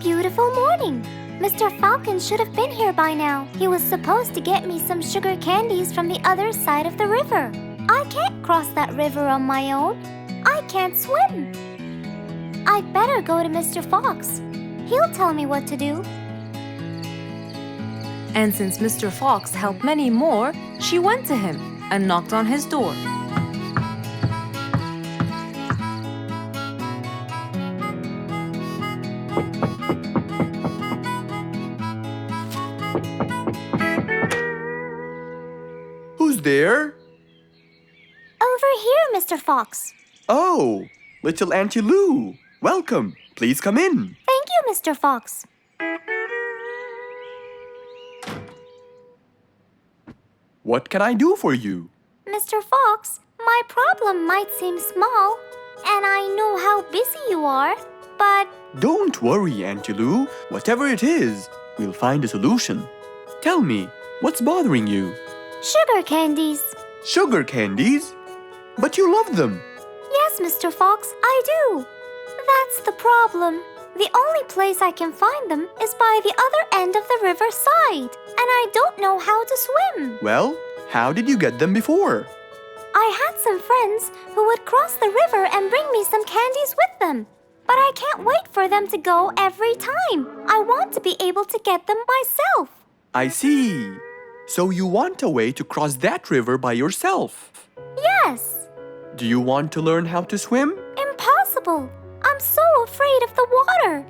beautiful morning. Mr. Falcon should have been here by now. He was supposed to get me some sugar candies from the other side of the river. I can't cross that river on my own. I can't swim. I'd better go to Mr. Fox. He'll tell me what to do. And since Mr. Fox helped many more, she went to him and knocked on his door. Who's there? Over here, Mr. Fox. Oh, little Auntie Lou. Welcome. Please come in. Thank you, Mr. Fox. What can I do for you? Mr. Fox, my problem might seem small, and I know how busy you are, but Don't worry, Auntie Lou. Whatever it is, we'll find a solution. Tell me, what's bothering you? sugar candies. Sugar candies? But you love them. Yes, Mr. Fox, I do. That's the problem. The only place I can find them is by the other end of the river side, and I don't know how to swim. Well, how did you get them before? I had some friends who would cross the river and bring me some candies with them. But I can't wait for them to go every time. I want to be able to get them myself. I see. So you want a way to cross that river by yourself. Yes. Do you want to learn how to swim? Impossible. I'm so afraid of the water.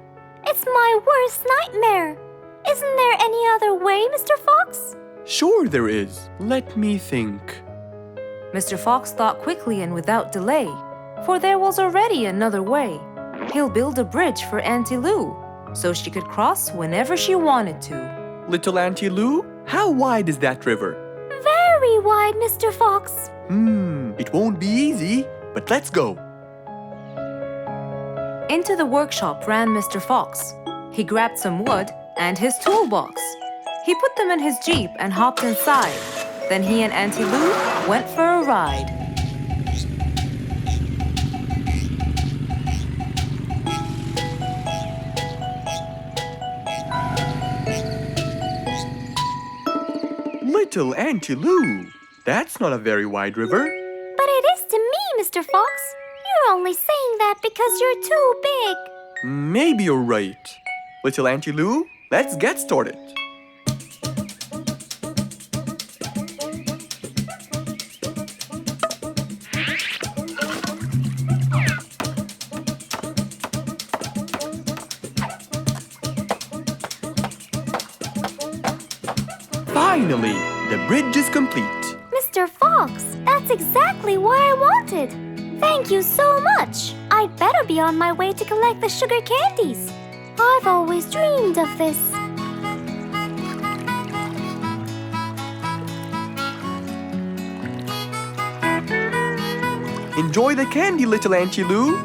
It's my worst nightmare. Isn't there any other way, Mr. Fox? Sure there is. Let me think. Mr. Fox thought quickly and without delay, for there was already another way. He'll build a bridge for Auntie Lou, so she could cross whenever she wanted to. Little Auntie Lou, how wide is that river? Very wide, Mr. Fox. It won't be easy, but let's go. Into the workshop ran Mr. Fox. He grabbed some wood and his toolbox. He put them in his Jeep and hopped inside. Then he and Auntie Lou went for a ride. Little Auntie Lou, that's not a very wide river. But it is to me, Mr. Fox. You're only saying that because you're too big. Maybe you're right. Little Auntie Lou, let's get started. Finally, the bridge is complete. Mr. Fox, that's exactly what I wanted. Thank you so much. I'd better be on my way to collect the sugar candies. I've always dreamed of this. Enjoy the candy, little Auntie Lou.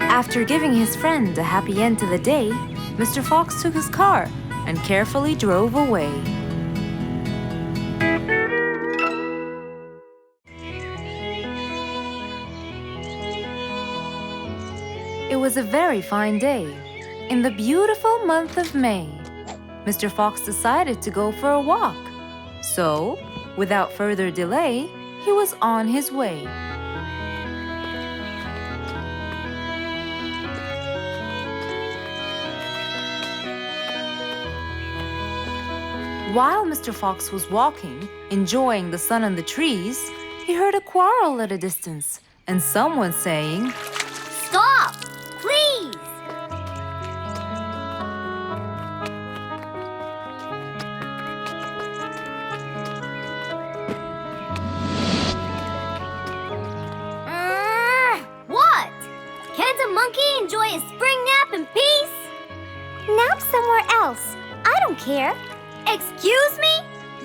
After giving his friend a happy end to the day, Mr. Fox took his car and carefully drove away. It was a very fine day, in the beautiful month of May. Mr. Fox decided to go for a walk. So, without further delay, he was on his way. While Mr. Fox was walking, enjoying the sun and the trees, he heard a quarrel at a distance and someone saying, Stop! Please! What? Can't a monkey enjoy a spring nap in peace? Nap somewhere else. I don't care. Excuse me?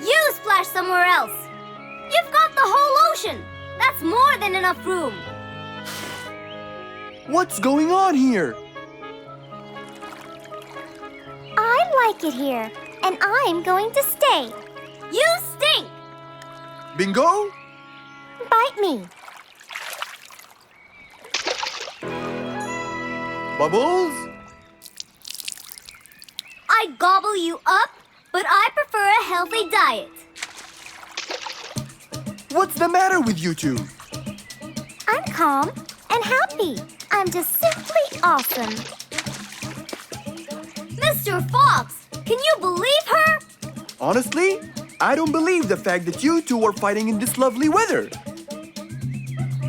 You splash somewhere else. You've got the whole ocean. That's more than enough room. What's going on here? I like it here, and I'm going to stay. You stink! Bingo? Bite me. Bubbles? I gobble you up, but I prefer a healthy diet. What's the matter with you two? I'm calm and happy. I'm just simply awesome. Mr. Fox, can you believe her? Honestly, I don't believe the fact that you two are fighting in this lovely weather.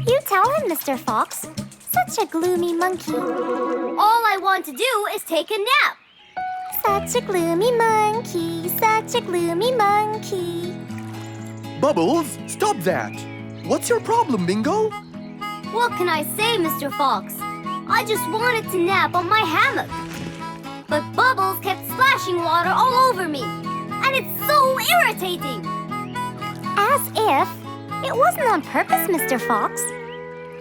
You tell him, Mr. Fox. Such a gloomy monkey. All I want to do is take a nap. Such a gloomy monkey, such a gloomy monkey. Bubbles, stop that. What's your problem, Bingo? What can I say, Mr. Fox? I just wanted to nap on my hammock. But Bubbles kept splashing water all over me. And it's so irritating. As if. It wasn't on purpose, Mr. Fox.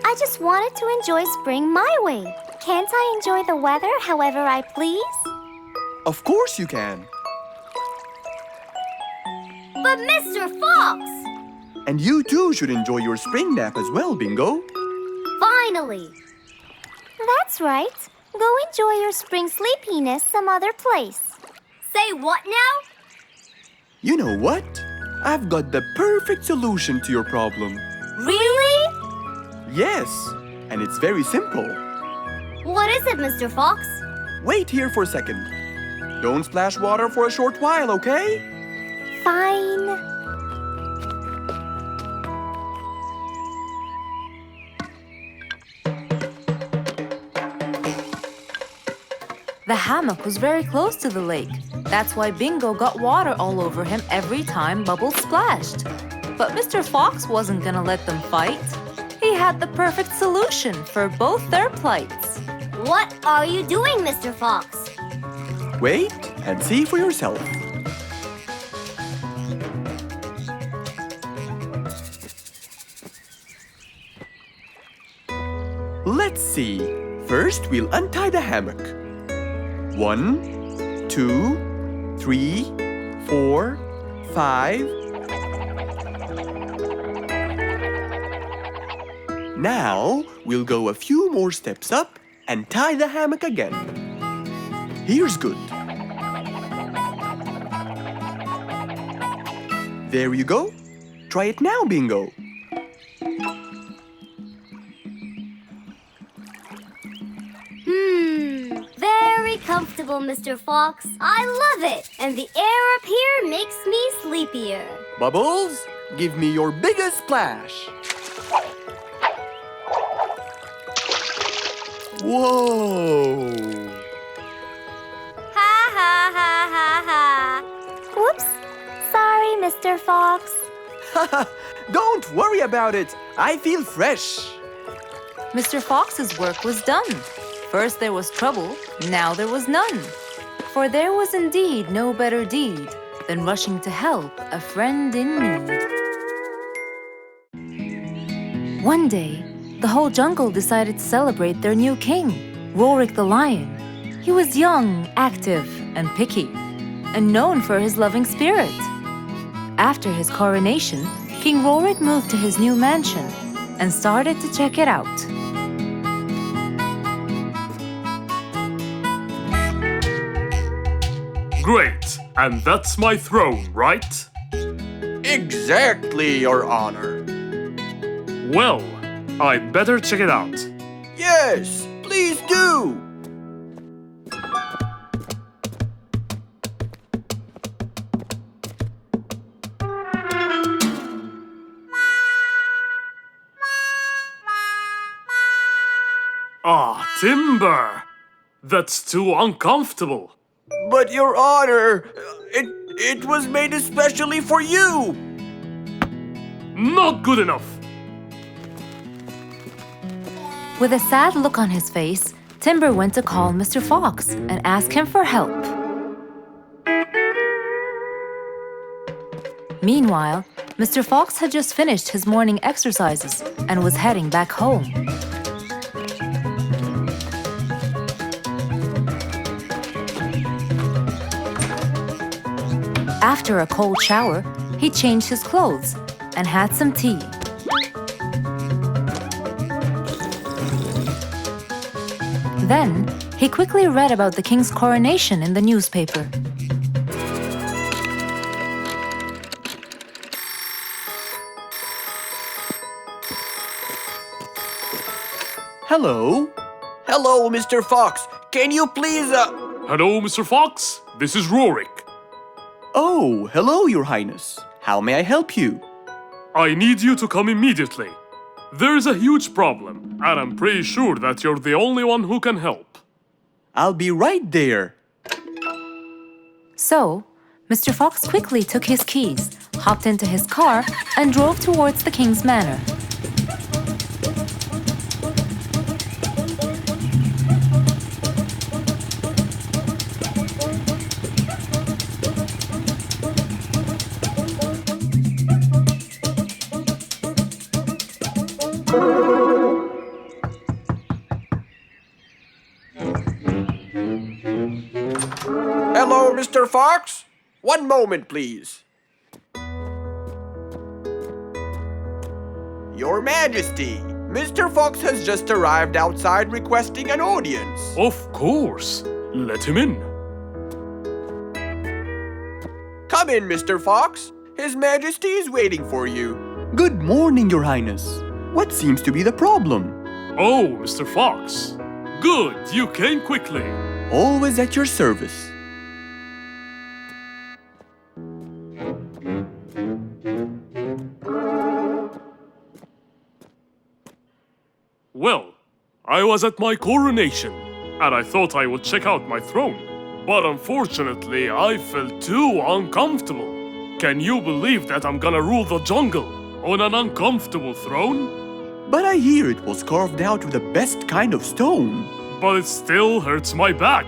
I just wanted to enjoy spring my way. Can't I enjoy the weather however I please? Of course you can. But Mr. Fox! And you too should enjoy your spring nap as well, Bingo. Finally! That's right. Go enjoy your spring sleepiness some other place. Say what now? You know what? I've got the perfect solution to your problem. Really? Yes, and it's very simple. What is it, Mr. Fox? Wait here for a second. Don't splash water for a short while, okay? Fine. The hammock was very close to the lake. That's why Bingo got water all over him every time Bubbles splashed. But Mr. Fox wasn't gonna let them fight. He had the perfect solution for both their plights. What are you doing, Mr. Fox? Wait and see for yourself. Let's see. First, we'll untie the hammock. 1, 2, 3, 4, 5. Now, we'll go a few more steps up and tie the hammock again. Here's good. There you go. Try it now, Bingo. Very comfortable, Mr. Fox. I love it. And the air up here makes me sleepier. Bubbles, give me your biggest splash. Whoa! Ha ha ha ha ha. Whoops. Sorry, Mr. Fox. Don't worry about it. I feel fresh. Mr. Fox's work was done. First there was trouble, now there was none. For there was indeed no better deed than rushing to help a friend in need. One day, the whole jungle decided to celebrate their new king, Rorik the lion. He was young, active, and picky, and known for his loving spirit. After his coronation, King Rorik moved to his new mansion and started to check it out. Great, and that's my throne, right? Exactly, Your Honor. Well, I better check it out. Yes, please do. Ah, timber! That's too uncomfortable. But Your Honor, it was made especially for you. Not good enough. With a sad look on his face, Timber went to call Mr. Fox and ask him for help. Meanwhile, Mr. Fox had just finished his morning exercises and was heading back home. After a cold shower, he changed his clothes and had some tea. Then, He quickly read about the king's coronation in the newspaper. Hello? Hello, Mr. Fox. Can you please, Hello, Mr. Fox. This is Rorik. Oh, hello, Your Highness. How may I help you? I need you to come immediately. There's a huge problem, and I'm pretty sure that you're the only one who can help. I'll be right there. So, Mr. Fox quickly took his keys, hopped into his car, and drove towards the king's manor. hello, Mr. Fox? One moment, please. Your Majesty, Mr. Fox has just arrived outside requesting an audience. Of course. Let him in. Come in, Mr. Fox. His Majesty is waiting for you. Good morning, Your Highness. What seems to be the problem? Oh, Mr. Fox. Good, you came quickly. Always at your service. Well, I was at my coronation, and I thought I would check out my throne. But unfortunately, I felt too uncomfortable. Can you believe that I'm gonna rule the jungle on an uncomfortable throne? But I hear it was carved out with the best kind of stone. But it still hurts my back.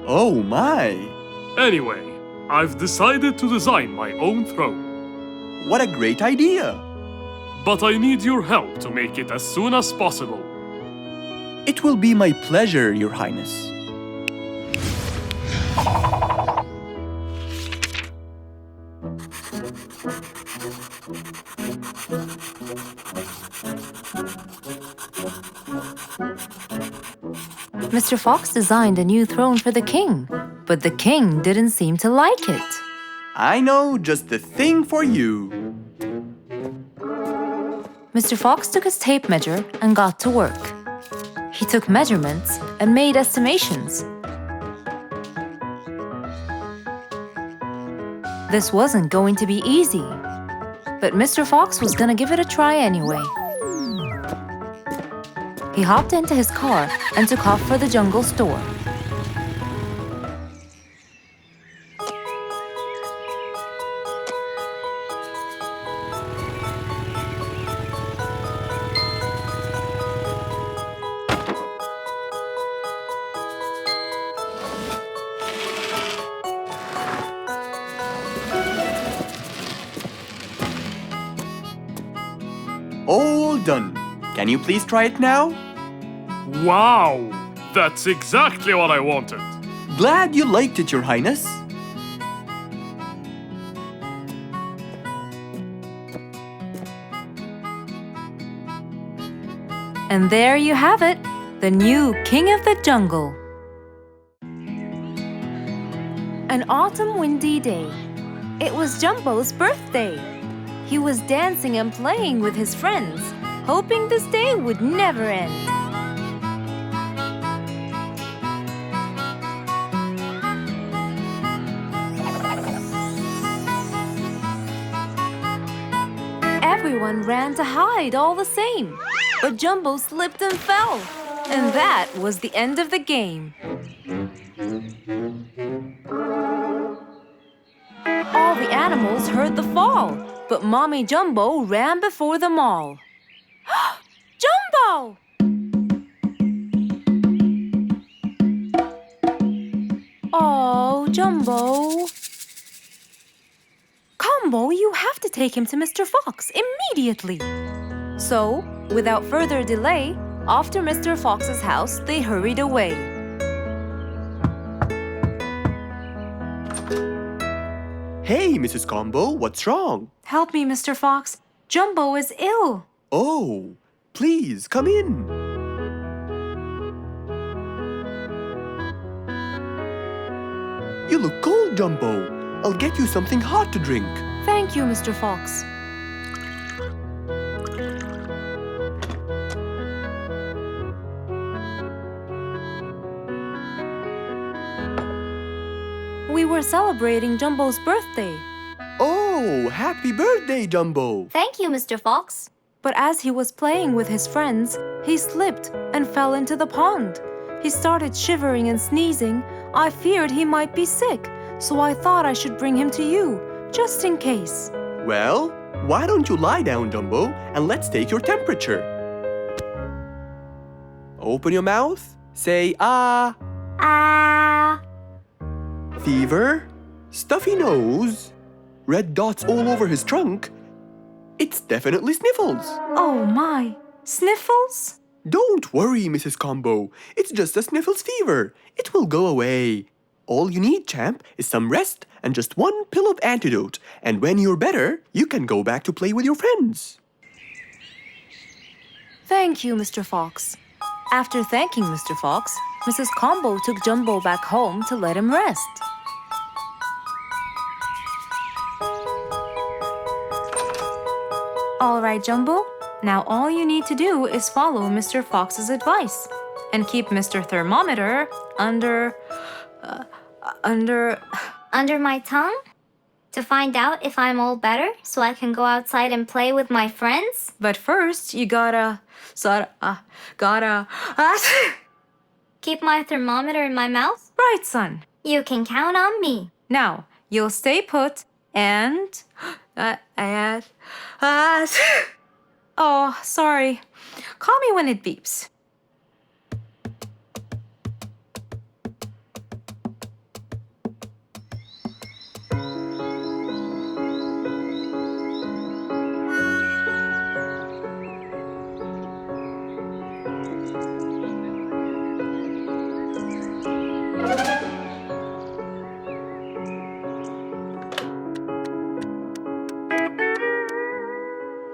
Oh my! Anyway, I've decided to design my own throne. What a great idea! But I need your help to make it as soon as possible. It will be my pleasure, Your Highness. Mr. Fox designed a new throne for the king, but the king didn't seem to like it. I know just the thing for you. Mr. Fox took his tape measure and got to work. He took measurements and made estimations. This wasn't going to be easy, but Mr. Fox was gonna give it a try anyway. He hopped into his car and took off for the jungle store. All done. Can you please try it now? Wow! That's exactly what I wanted. Glad you liked it, Your Highness. And there you have it, the new king of the jungle. An autumn windy day. It was Jumbo's birthday. He was dancing and playing with his friends, hoping this day would never end. Everyone ran to hide all the same, but Jumbo slipped and fell. And that was the end of the game. All the animals heard the fall, but Mommy Jumbo ran before them all. Jumbo! Oh, Jumbo. Combo, you have to take him to Mr. Fox immediately. So, without further delay, off to Mr. Fox's house they hurried away. Hey, Mrs. Combo, what's wrong? Help me, Mr. Fox. Jumbo is ill. Oh, please come in. You look cold, Jumbo. I'll get you something hot to drink. Thank you, Mr. Fox. We were celebrating Jumbo's birthday, Oh, happy birthday, Jumbo. Thank you, Mr. Fox. but as he was playing with his friends, he slipped and fell into the pond. He started shivering and sneezing. I feared he might be sick, so I thought I should bring him to you, just in case. Well, why don't you lie down, Jumbo, and let's take your temperature. Open your mouth. Say ah. Ah. Fever, stuffy nose, red dots all over his trunk. It's definitely sniffles. Oh my, sniffles? Don't worry, Mrs. Combo. It's just a sniffles fever. It will go away. All you need, champ, is some rest and just one pill of antidote. And when you're better, you can go back to play with your friends. Thank you, Mr. Fox. After thanking Mr. Fox, Mrs. Combo took Jumbo back home to let him rest. All right, Jumbo. Now all you need to do is follow Mr. Fox's advice and keep Mr. Thermometer under Under my tongue? To find out if I'm all better so I can go outside and play with my friends? But first, you gotta Keep my thermometer in my mouth? right, son. You can count on me. Now, you'll stay put and oh, sorry. Call me when it beeps.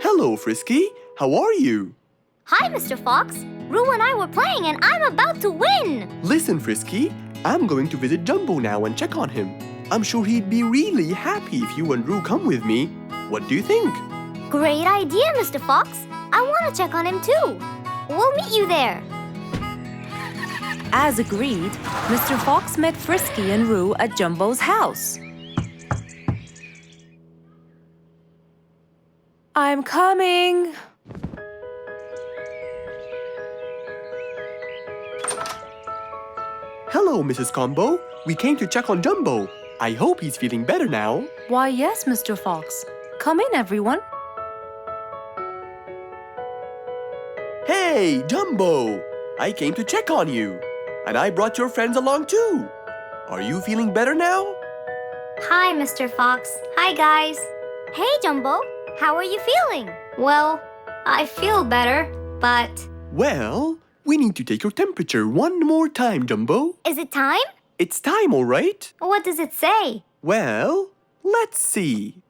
Hello, Frisky. How are you? Hi, Mr. Fox. Roo and I were playing and I'm about to win. Listen, Frisky. I'm going to visit Jumbo now and check on him. I'm sure he'd be really happy if you and Roo come with me. What do you think? Great idea, Mr. Fox. I want to check on him too. We'll meet you there. As agreed, Mr. Fox met Frisky and Roo at Jumbo's house. I'm coming. Hello, Mrs. Combo. We came to check on Jumbo. I hope he's feeling better now. Why, yes, Mr. Fox. Come in, everyone. Hey, Jumbo! I came to check on you. And I brought your friends along too. Are you feeling better now? Hi, Mr. Fox. Hi, guys. Hey, Jumbo. How are you feeling? Well, I feel better, but... Well, we need to take your temperature one more time, Jumbo. Is it time? It's time, all right? What does it say? Well, let's see.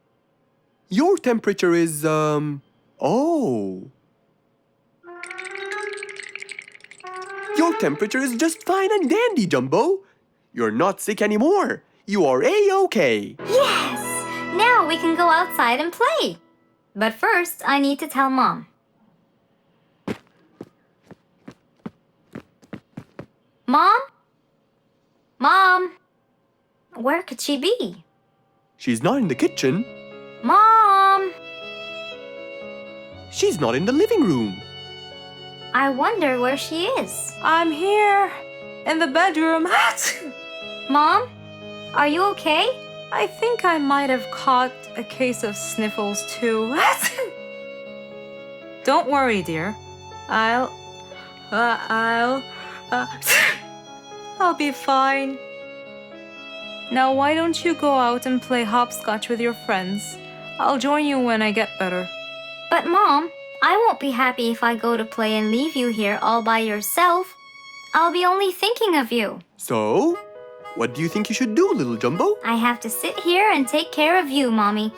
Your temperature is, oh. Your temperature is just fine and dandy, Jumbo. You're not sick anymore. You are A-OK. Yes! Now we can go outside and play. But first, I need to tell Mom. Mom? Mom? Where could she be? She's not in the kitchen. Mom! She's not in the living room. I wonder where she is. I'm here in the bedroom. Mom? Are you okay? I think I might have caught a case of sniffles too. Don't worry, dear. I'll be fine. Now why don't you go out and play hopscotch with your friends? I'll join you when I get better. But Mom, I won't be happy if I go to play and leave you here all by yourself. I'll be only thinking of you. So, what do you think you should do, little Jumbo? I have to sit here and take care of you, Mommy.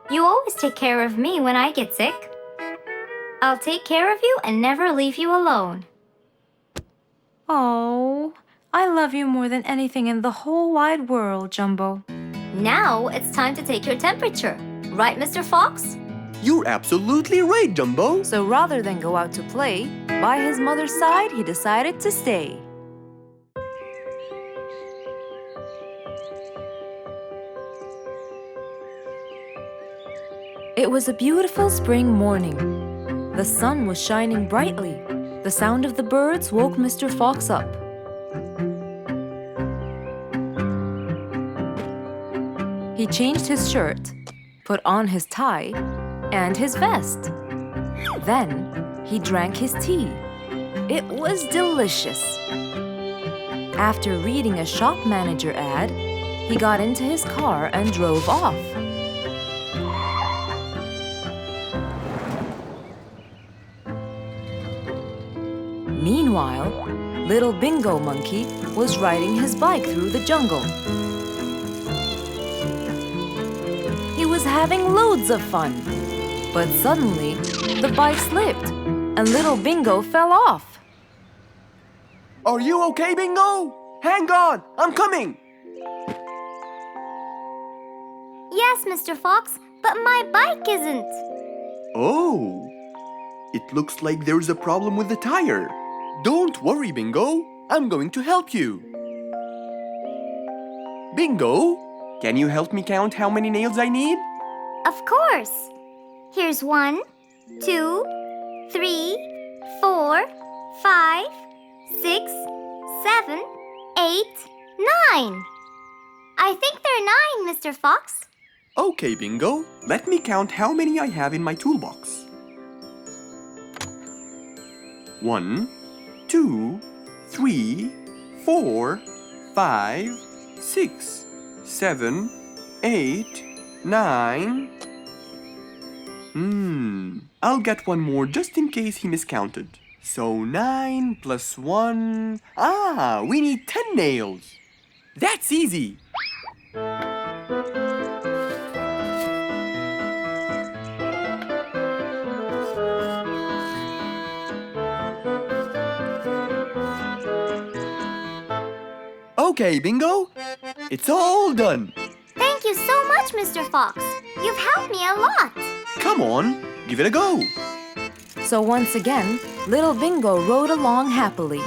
You always take care of me when I get sick. I'll take care of you and never leave you alone. Oh, I love you more than anything in the whole wide world, Jumbo. Now it's time to take your temperature. Right, Mr. Fox? You're absolutely right, Jumbo. So rather than go out to play, by his mother's side, he decided to stay. It was a beautiful spring morning. The sun was shining brightly. The sound of the birds woke Mr. Fox up. He changed his shirt, put on his tie, and his vest. Then he drank his tea. It was delicious. After reading a shop manager ad, he got into his car and drove off. Meanwhile, little Bingo Monkey was riding his bike through the jungle. He was having loads of fun, but suddenly the bike slipped and little Bingo fell off. Are you okay, Bingo? Hang on, I'm coming. Yes, Mr. Fox, but my bike isn't. Oh, it looks like there's a problem with the tire. Don't worry, Bingo. I'm going to help you. Bingo, can you help me count how many nails I need? Of course. Here's 1, 2, 3, 4, 5, 6, 7, 8, 9. I think there are 9, Mr. Fox. Okay, Bingo. Let me count how many I have in my toolbox. 1, 2, 3, 4, 5, 6, 7, 8, 9. I'll get one more just in case he miscounted. So 9 plus 1. We need 10 nails. That's easy. Okay, Bingo. It's all done. Thank you so much, Mr. Fox. You've helped me a lot. Come on, give it a go. So once again, little Bingo rode along happily.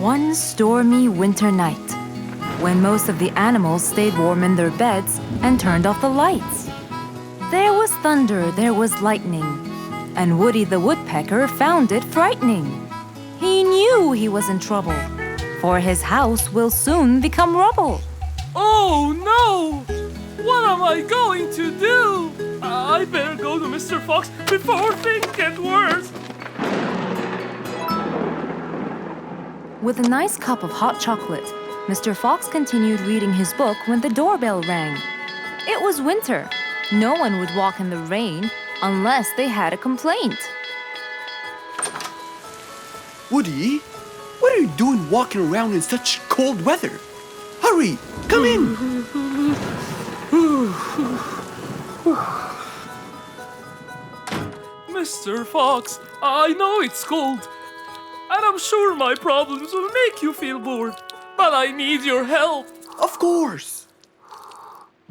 One stormy winter night, when most of the animals stayed warm in their beds and turned off the lights. There was thunder, there was lightning, and Woody the Woodpecker found it frightening. He knew he was in trouble, for his house will soon become rubble. Oh no! What am I going to do? I better go to Mr. Fox before things get worse. With a nice cup of hot chocolate, Mr. Fox continued reading his book when the doorbell rang. It was winter. No one would walk in the rain unless they had a complaint. Woody, what are you doing walking around in such cold weather? Hurry, come in. Mr. Fox, I know it's cold, and I'm sure my problems will make you feel bored, but I need your help. Of course.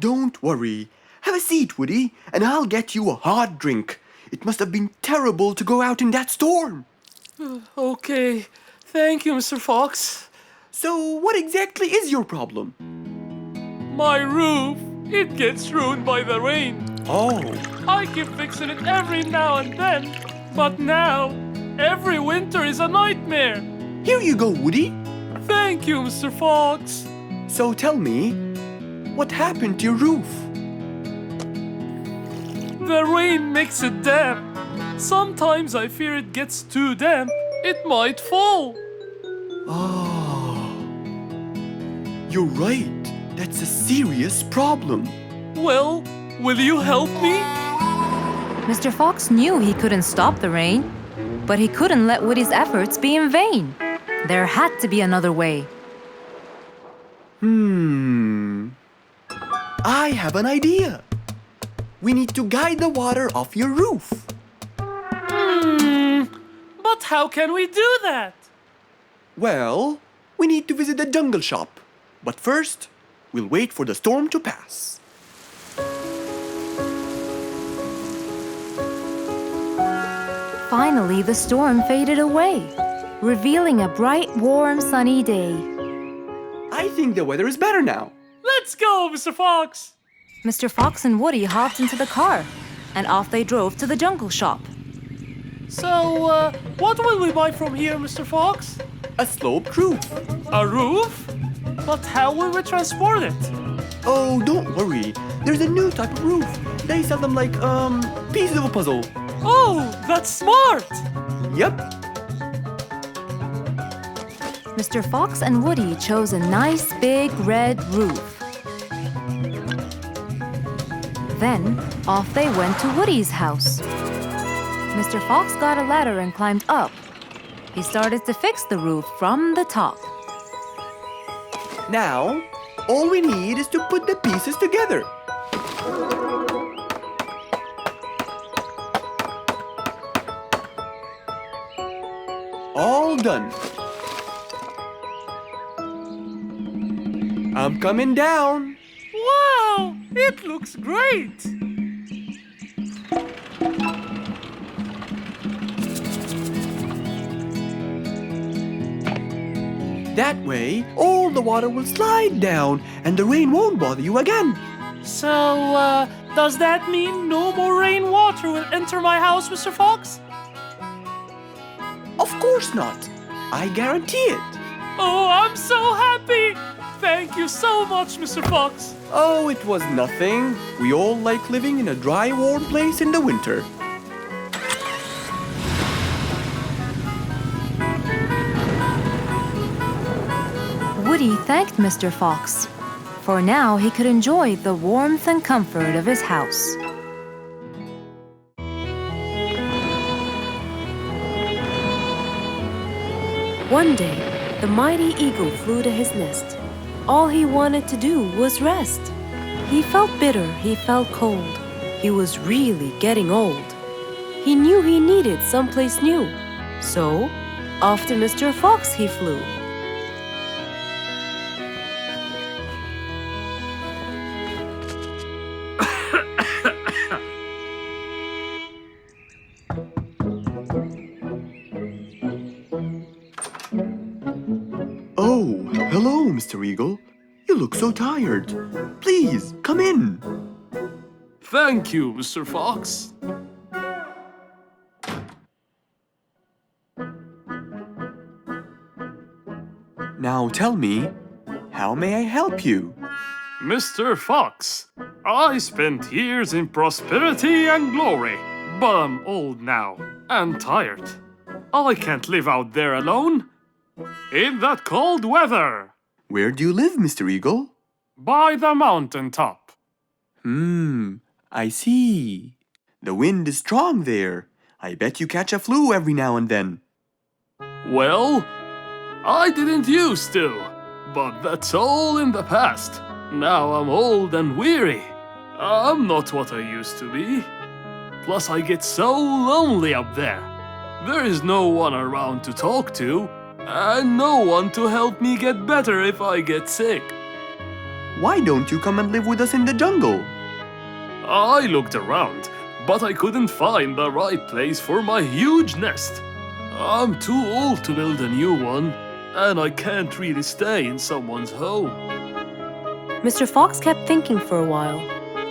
Don't worry. Have a seat, Woody, and I'll get you a hot drink. It must have been terrible to go out in that storm. Okay, thank you, Mr. Fox. So, what exactly is your problem? My roof, it gets ruined by the rain. Oh, I keep fixing it every now and then, but now, every winter is a nightmare. here you go, Woody. Thank you, Mr. Fox. So tell me, what happened to your roof? The rain makes it damp. Sometimes I fear it gets too damp. It might fall. Oh, you're right. That's a serious problem. Well, will you help me? Mr. Fox knew he couldn't stop the rain, but he couldn't let Woody's efforts be in vain. There had to be another way. I have an idea. We need to guide the water off your roof. But how can we do that? Well, we need to visit the jungle shop. But first, we'll wait for the storm to pass. Finally, the storm faded away, revealing a bright, warm, sunny day. I think the weather is better now. Let's go, Mr. Fox! Mr. Fox and Woody hopped into the car, and off they drove to the jungle shop. So, what will we buy from here, Mr. Fox? A sloped roof. A roof? But how will we transport it? Oh, don't worry. There's a new type of roof. They sell them like, pieces of a puzzle. Oh, that's smart! Yep. Mr. Fox and Woody chose a nice big red roof. Then, off they went to Woody's house. Mr. Fox got a ladder and climbed up. He started to fix the roof from the top. Now, all we need is to put the pieces together. All done. I'm coming down. Wow! It looks great! That way, all the water will slide down and the rain won't bother you again. So, does that mean no more rainwater will enter my house, Mr. Fox? Of course not. I guarantee it. Oh, I'm so happy! Thank you so much, Mr. Fox. Oh, it was nothing. We all like living in a dry, warm place in the winter. Woody thanked Mr. Fox, for now he could enjoy the warmth and comfort of his house. One day, the mighty eagle flew to his nest. All he wanted to do was rest. He felt bitter, he felt cold. He was really getting old. He knew he needed someplace new. So, off to Mr. Fox he flew. Oh, hello, Mr. Eagle. You look so tired. Please, come in. Thank you, Mr. Fox. Now tell me, how may I help you? Mr. Fox, I spent years in prosperity and glory, but I'm old now and tired. I can't live out there alone. In that cold weather. Where do you live, Mr. Eagle? By the mountain top. I see. The wind is strong there. I bet you catch a flu every now and then. Well, I didn't used to, but that's all in the past. Now I'm old and weary. I'm not what I used to be. Plus I get so lonely up there. There is no one around to talk to, and no one to help me get better if I get sick. Why don't you come and live with us in the jungle? I looked around, but I couldn't find the right place for my huge nest. I'm too old to build a new one, and I can't really stay in someone's home. Mr. Fox kept thinking for a while.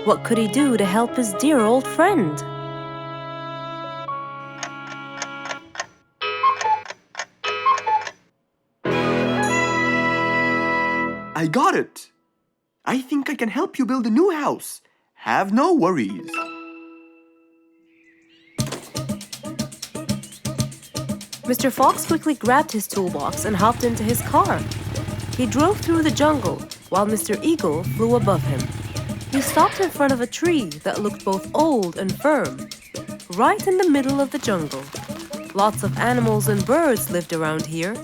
What could he do to help his dear old friend? I got it. I think I can help you build a new house. Have no worries. Mr. Fox quickly grabbed his toolbox and hopped into his car. He drove through the jungle while Mr. Eagle flew above him. He stopped in front of a tree that looked both old and firm, right in the middle of the jungle. Lots of animals and birds lived around here.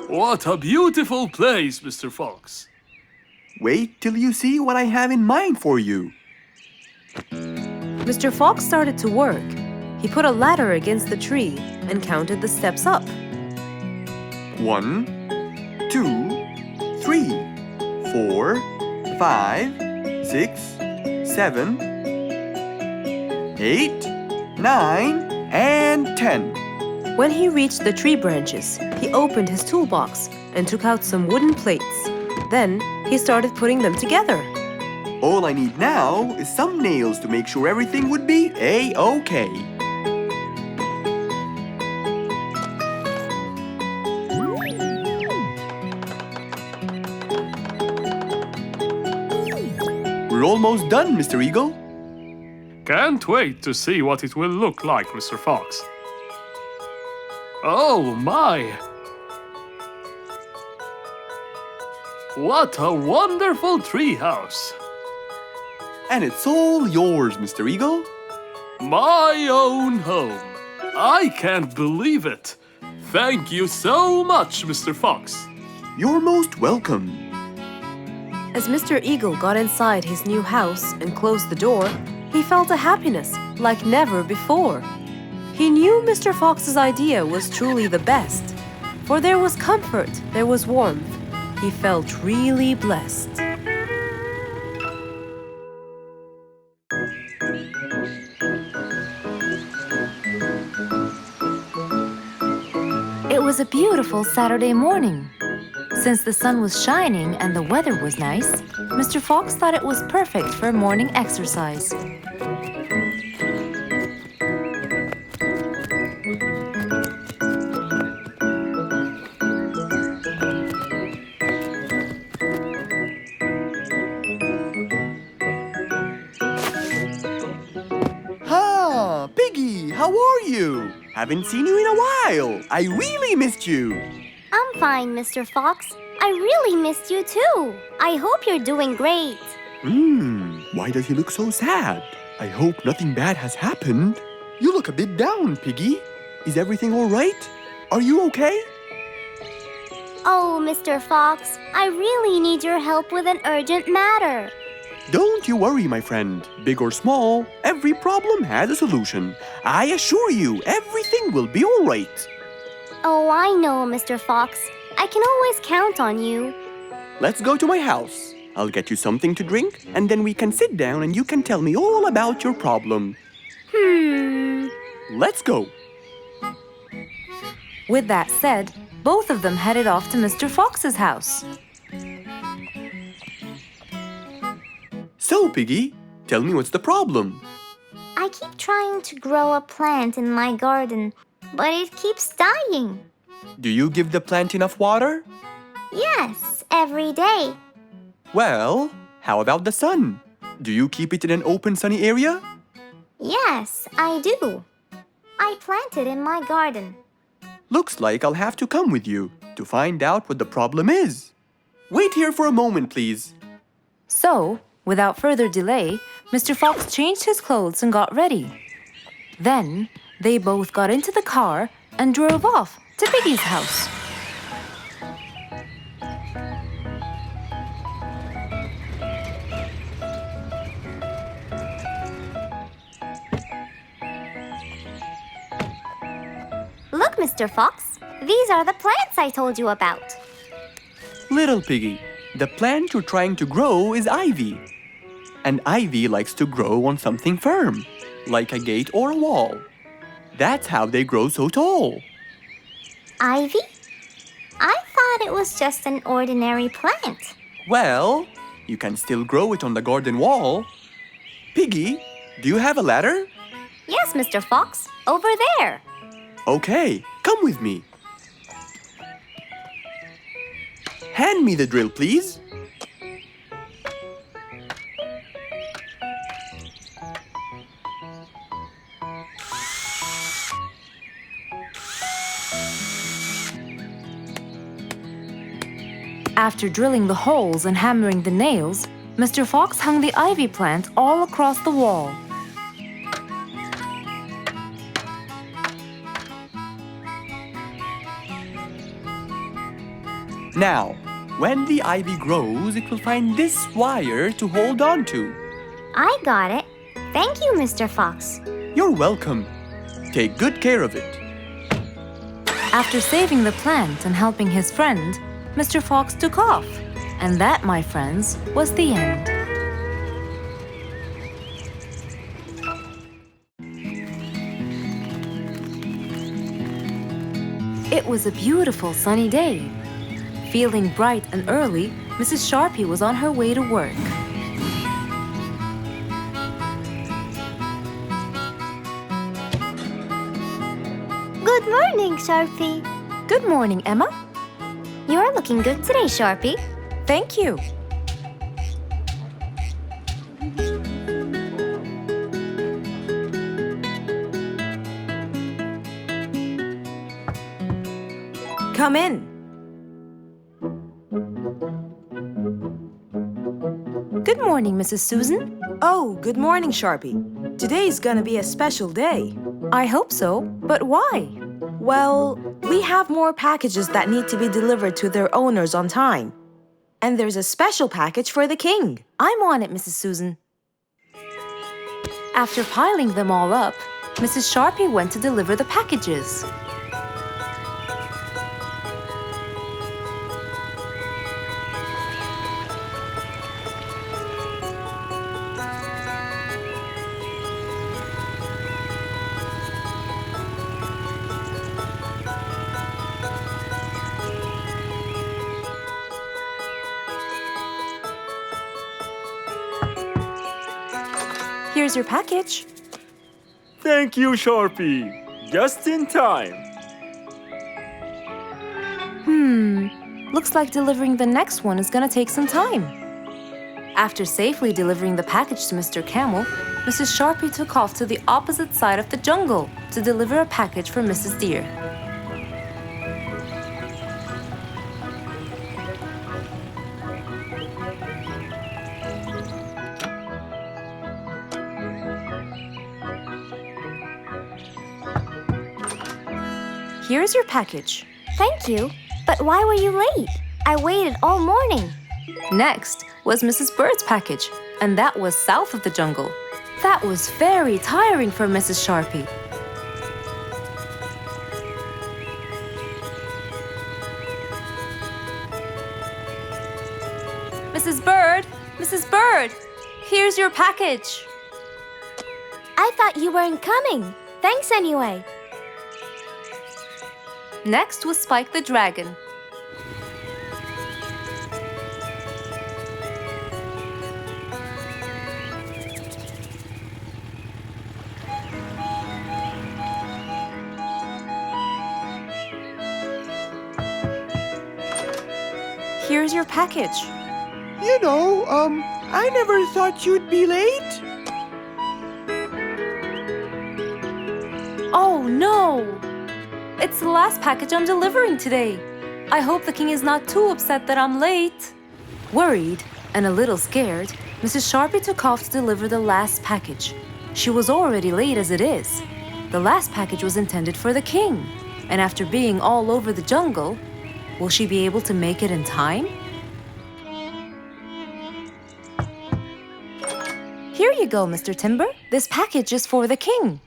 What a beautiful place, Mr. Fox. Wait till you see what I have in mind for you. Mr. Fox started to work. He put a ladder against the tree and counted the steps up. 1, 2, 3, 4, 5, 6, 7, 8, 9, and 10. When he reached the tree branches, he opened his toolbox and took out some wooden plates. Then he started putting them together. All I need now is some nails to make sure everything would be A-OK. We're almost done, Mr. Eagle. Can't wait to see what it will look like, Mr. Fox. Oh my! What a wonderful treehouse! And it's all yours, Mr. Eagle. My own home. I can't believe it. Thank you so much, Mr. Fox. You're most welcome. As Mr. Eagle got inside his new house and closed the door, he felt a happiness like never before. He knew Mr. Fox's idea was truly the best, for there was comfort, there was warmth. He felt really blessed. It was a beautiful Saturday morning. Since the sun was shining and the weather was nice, Mr. Fox thought it was perfect for morning exercise. Ah, Piggy, how are you? Haven't seen you in a while. I really missed you. I'm fine, Mr. Fox. I really missed you too. I hope you're doing great. Why does he look so sad? I hope nothing bad has happened. You look a bit down, Piggy. Is everything all right? Are you okay? Oh, Mr. Fox, I really need your help with an urgent matter. Don't you worry, my friend. Big or small, every problem has a solution. I assure you, everything will be all right. Oh, I know, Mr. Fox. I can always count on you. Let's go to my house. I'll get you something to drink, and then we can sit down and you can tell me all about your problem. Let's go. With that said, both of them headed off to Mr. Fox's house. So, Piggy, tell me what's the problem. I keep trying to grow a plant in my garden, but it keeps dying. Do you give the plant enough water? Yes, every day. Well, how about the sun? Do you keep it in an open, sunny area? Yes, I do. I planted in my garden. Looks like I'll have to come with you to find out what the problem is. Wait here for a moment, please. So, without further delay, Mr. Fox changed his clothes and got ready. Then, they both got into the car and drove off to Piggy's house. Look, Mr. Fox, these are the plants I told you about. Little Piggy, the plant you're trying to grow is ivy. And ivy likes to grow on something firm, like a gate or a wall. That's how they grow so tall. Ivy? I thought it was just an ordinary plant. Well, you can still grow it on the garden wall. Piggy, do you have a ladder? Yes, Mr. Fox, over there. Okay, come with me. Hand me the drill, please. After drilling the holes and hammering the nails, Mr. Fox hung the ivy plant all across the wall. Now, When the ivy grows, it will find this wire to hold on to. I got it. Thank you, Mr. Fox. You're welcome. Take good care of it. After saving the plant and helping his friend, Mr. Fox took off. And that, my friends, was the end. It was a beautiful sunny day. Feeling bright and early, Mrs. Sharpie was on her way to work. Good morning, Sharpie. Good morning, Emma. You're looking good today, Sharpie. Thank you. Come in. Good morning, Mrs. Susan. Oh, good morning, Sharpie. Today's gonna be a special day. I hope so, but why? Well, we have more packages that need to be delivered to their owners on time. And there's a special package for the king. I'm on it, Mrs. Susan. After piling them all up, Mrs. Sharpie went to deliver the packages. Here's your package. Thank you, Sharpie. Just in time. Looks like delivering the next one is gonna take some time. After safely delivering the package to Mr. Camel, Mrs. Sharpie took off to the opposite side of the jungle to deliver a package for Mrs. Deer. Here's your package. Thank you. But why were you late? I waited all morning. Next was Mrs. Bird's package, and that was south of the jungle. That was very tiring for Mrs. Sharpie. Mrs. Bird! Mrs. Bird! Here's your package. I thought you weren't coming. Thanks anyway. Next was Spike the Dragon. Here's your package. I never thought you'd be late. Oh no! It's the last package I'm delivering today. I hope the king is not too upset that I'm late. Worried and a little scared, Mrs. Sharpie took off to deliver the last package. She was already late as it is. The last package was intended for the king, and after being all over the jungle, will she be able to make it in time? Here you go, Mr. Timber. This package is for the king.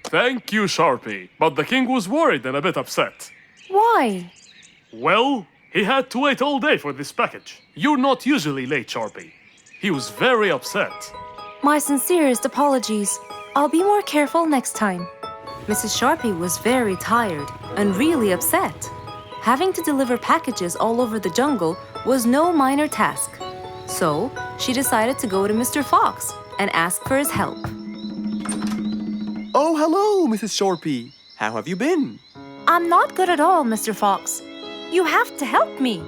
Thank you, Sharpie. But the king was worried and a bit upset. Why? Well, he had to wait all day for this package. You're not usually late, Sharpie. He was very upset. My sincerest apologies. I'll be more careful next time. Mrs. Sharpie was very tired and really upset. Having to deliver packages all over the jungle was no minor task. So, she decided to go to Mr. Fox and ask for his help. Oh, hello, Mrs. Sharpie. How have you been? I'm not good at all, Mr. Fox. You have to help me.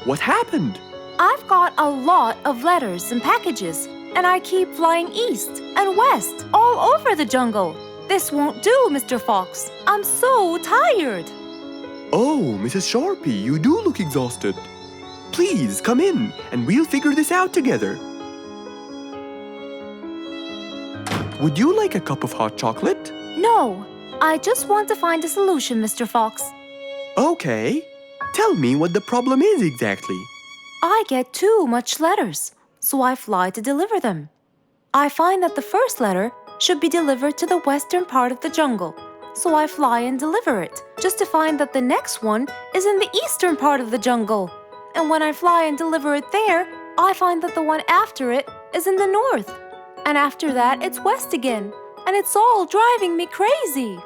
What happened? I've got a lot of letters and packages, and I keep flying east and west all over the jungle. This won't do, Mr. Fox. I'm so tired. Oh, Mrs. Sharpie, you do look exhausted. Please, come in, and we'll figure this out together. Would you like a cup of hot chocolate? No, I just want to find a solution, Mr. Fox. Okay. Tell me what the problem is exactly. I get too much letters, so I fly to deliver them. I find that the first letter should be delivered to the western part of the jungle, so I fly and deliver it, just to find that the next one is in the eastern part of the jungle. And when I fly and deliver it there, I find that the one after it is in the north. And after that, it's west again. And it's all driving me crazy.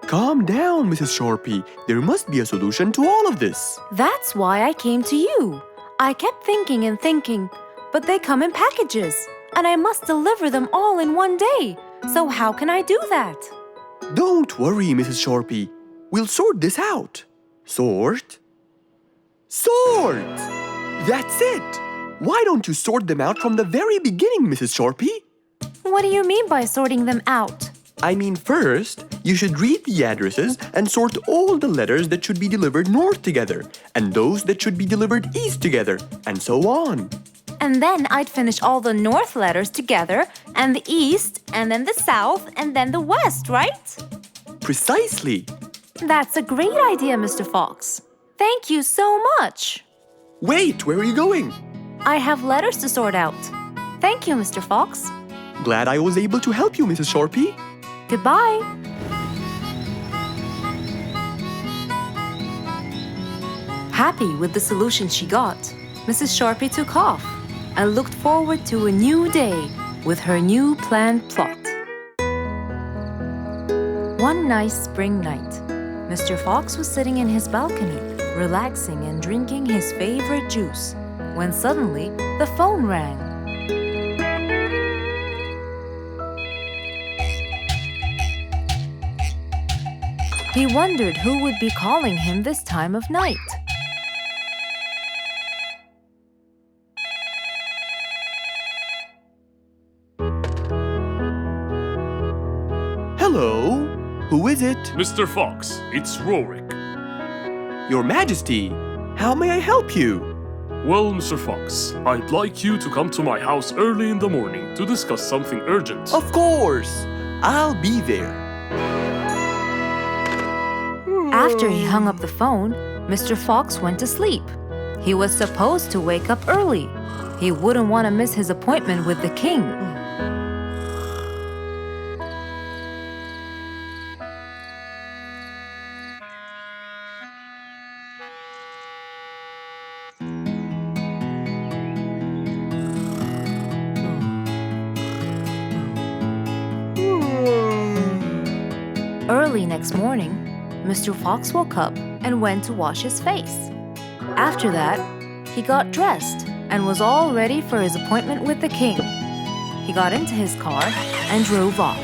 Calm down, Mrs. Sharpie. There must be a solution to all of this. That's why I came to you. I kept thinking and thinking, but they come in packages, and I must deliver them all in one day. So how can I do that? Don't worry, Mrs. Sharpie. We'll sort this out. Sort? Sort! That's it! Why don't you sort them out from the very beginning, Mrs. Sharpie? What do you mean by sorting them out? I mean, first, you should read the addresses and sort all the letters that should be delivered north together, and those that should be delivered east together, and so on. And then I'd finish all the north letters together, and the east, and then the south, and then the west, right? Precisely. That's a great idea, Mr. Fox. Thank you so much. Wait, where are you going? I have letters to sort out. Thank you, Mr. Fox. Glad I was able to help you, Mrs. Sharpie. Goodbye. Happy with the solution she got, Mrs. Sharpie took off and looked forward to a new day with her new planned plot. One nice spring night, Mr. Fox was sitting in his balcony, relaxing and drinking his favorite juice, when suddenly the phone rang. He wondered who would be calling him this time of night. Hello? Who is it? Mr. Fox, it's Rorik. Your Majesty. How may I help you? Well, Mr. Fox, I'd like you to come to my house early in the morning to discuss something urgent. Of course. I'll be there. After he hung up the phone, Mr. Fox went to sleep. He was supposed to wake up early. He wouldn't want to miss his appointment with the king. Early next morning, Mr. Fox woke up and went to wash his face. After that, he got dressed and was all ready for his appointment with the king. He got into his car and drove off.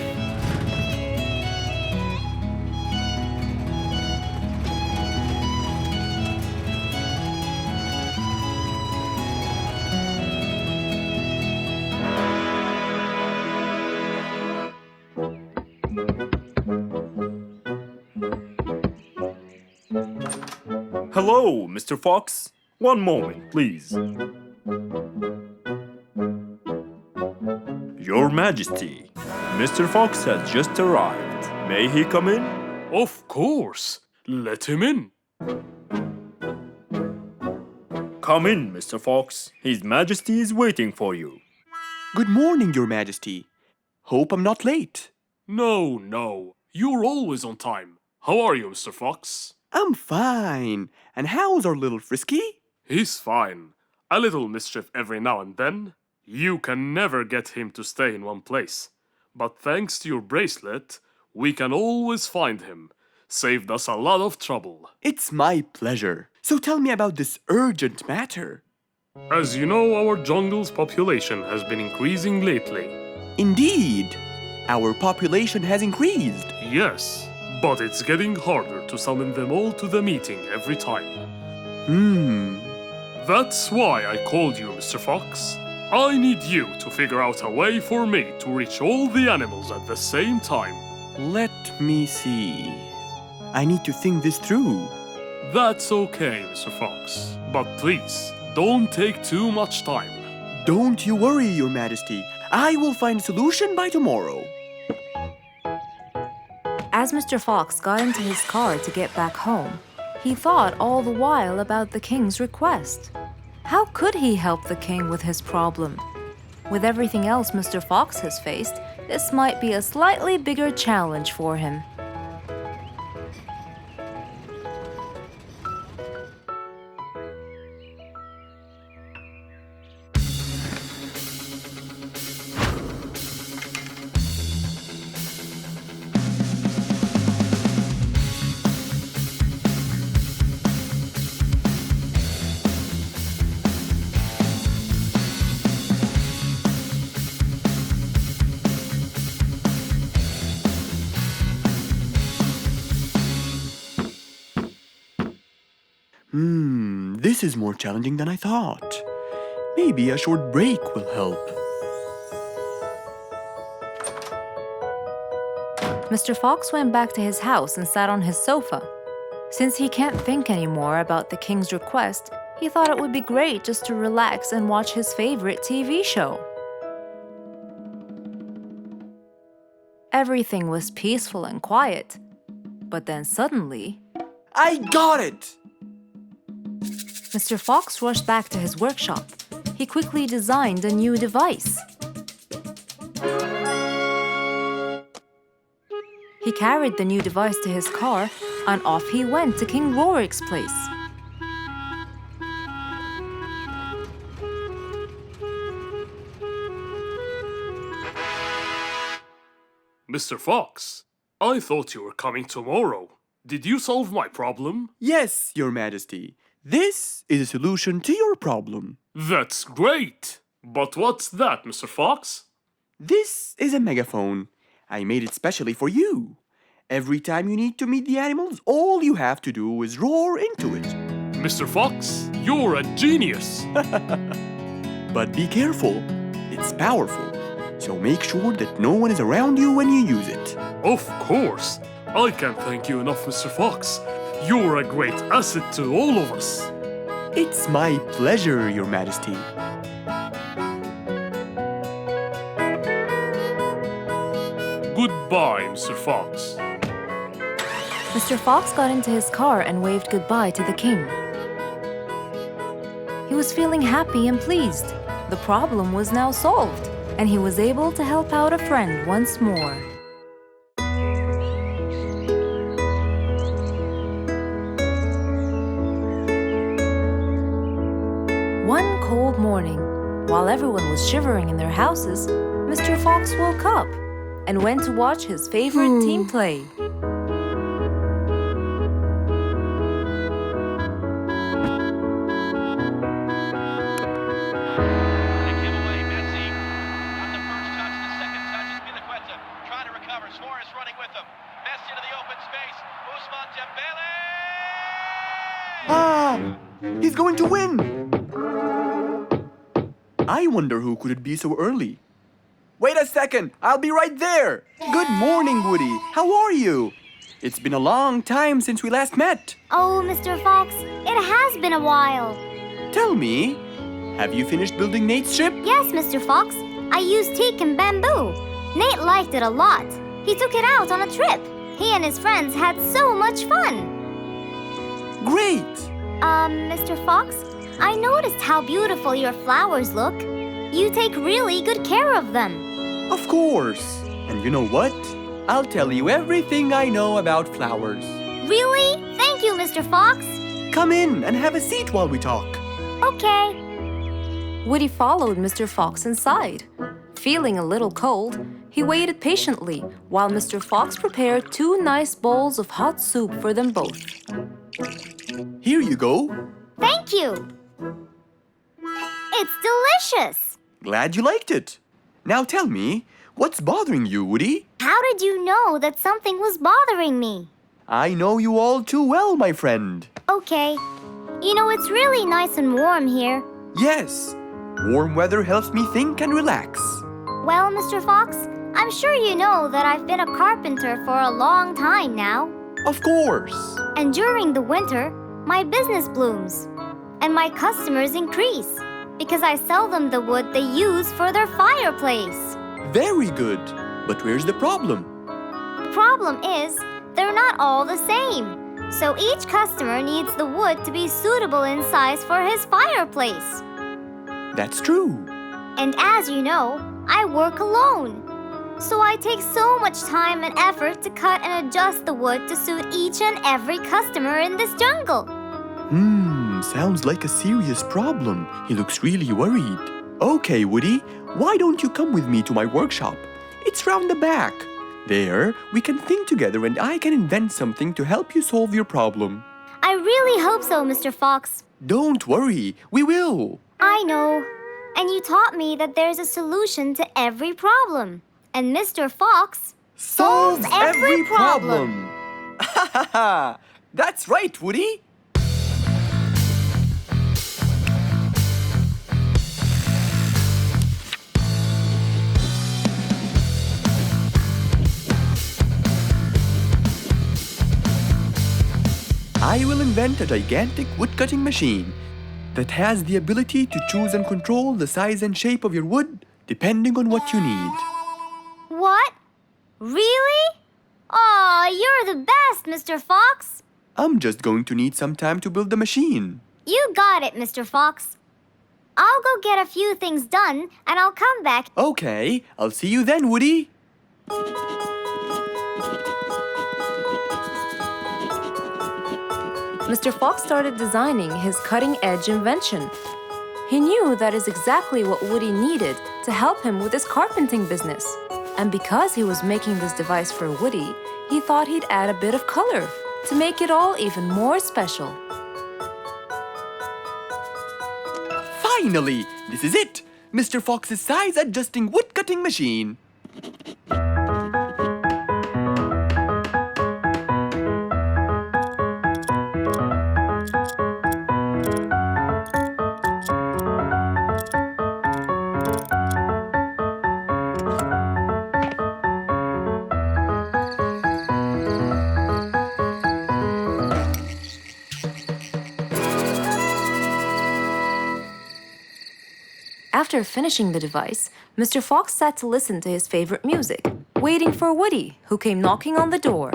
Hello, Mr. Fox. One moment, please. Your Majesty, Mr. Fox has just arrived. May he come in? Of course. Let him in. Come in, Mr. Fox. His Majesty is waiting for you. Good morning, Your Majesty. Hope I'm not late. No. You're always on time. How are you, Mr. Fox? I'm fine. And how's our little Frisky? He's fine. A little mischief every now and then. You can never get him to stay in one place. But thanks to your bracelet, we can always find him. Saved us a lot of trouble. It's my pleasure. So tell me about this urgent matter. As you know, our jungle's population has been increasing lately. Indeed. Our population has increased. Yes, but it's getting harder to summon them all to the meeting every time. That's why I called you, Mr. Fox. I need you to figure out a way for me to reach all the animals at the same time. Let me see. I need to think this through. That's okay, Mr. Fox. But please, don't take too much time. Don't you worry, Your Majesty. I will find a solution by tomorrow. As Mr. Fox got into his car to get back home, He thought all the while about the king's request. How could he help the king with his problem? With everything else Mr. Fox has faced, this might be a slightly bigger challenge for him. This is more challenging than I thought. Maybe a short break will help. Mr. Fox went back to his house and sat on his sofa. Since he can't think anymore about the king's request, he thought it would be great just to relax and watch his favorite TV show. Everything was peaceful and quiet. But then suddenly, I got it! Mr. Fox rushed back to his workshop. He quickly designed a new device. He carried the new device to his car, and off he went to King Rorik's place. Mr. Fox, I thought you were coming tomorrow. Did you solve my problem? Yes, Your Majesty. This is a solution to your problem. That's great! But what's that, Mr. Fox? This is a megaphone. I made it specially for you. Every time you need to meet the animals, all you have to do is roar into it. Mr. Fox, you're a genius! But be careful. It's powerful. So make sure that no one is around you when you use it. Of course! I can't thank you enough, Mr. Fox. You're a great asset to all of us. It's my pleasure, Your Majesty. Goodbye, Mr. Fox. Mr. Fox got into his car and waved goodbye to the king. He was feeling happy and pleased. The problem was now solved, and he was able to help out a friend once more. One cold morning, while everyone was shivering in their houses, Mr. Fox woke up and went to watch his favorite team play. He's going to win! I wonder who could it be so early? Wait a second! I'll be right there! Good morning, Woody! How are you? It's been a long time since we last met. Oh, Mr. Fox, it has been a while. Tell me, have you finished building Nate's ship? Yes, Mr. Fox. I used teak and bamboo. Nate liked it a lot. He took it out on a trip. He and his friends had so much fun. Great! Mr. Fox, I noticed how beautiful your flowers look. You take really good care of them. Of course. And you know what? I'll tell you everything I know about flowers. Really? Thank you, Mr. Fox. Come in and have a seat while we talk. Okay. Woody followed Mr. Fox inside. Feeling a little cold, he waited patiently while Mr. Fox prepared 2 nice bowls of hot soup for them both. Here you go. Thank you. It's delicious. Glad you liked it. Now tell me, what's bothering you, Woody? How did you know that something was bothering me? I know you all too well, my friend. Okay. You know, it's really nice and warm here. Yes, warm weather helps me think and relax. Well, Mr. Fox, I'm sure you know that I've been a carpenter for a long time now. Of course. And during the winter, my business blooms. And my customers increase because I sell them the wood they use for their fireplace. Very good. But where's the problem? The problem is, they're not all the same. So each customer needs the wood to be suitable in size for his fireplace. That's true. And as you know, I work alone. So I take so much time and effort to cut and adjust the wood to suit each and every customer in this jungle. Sounds like a serious problem. He looks really worried. Okay, Woody, why don't you come with me to my workshop? It's round the back. There, we can think together and I can invent something to help you solve your problem. I really hope so, Mr. Fox. Don't worry, we will. I know. And you taught me that there's a solution to every problem. And Mr. Fox solves every problem. That's right, Woody. I will invent a gigantic wood-cutting machine that has the ability to choose and control the size and shape of your wood depending on what you need. What? Really? Aw, you're the best, Mr. Fox. I'm just going to need some time to build the machine. You got it, Mr. Fox. I'll go get a few things done and I'll come back. Okay, I'll see you then, Woody. Mr. Fox started designing his cutting-edge invention. He knew that is exactly what Woody needed to help him with his carpenting business. And because he was making this device for Woody, he thought he'd add a bit of color to make it all even more special. Finally, this is it! Mr. Fox's size-adjusting wood-cutting machine. After finishing the device, Mr. Fox sat to listen to his favorite music, waiting for Woody, who came knocking on the door.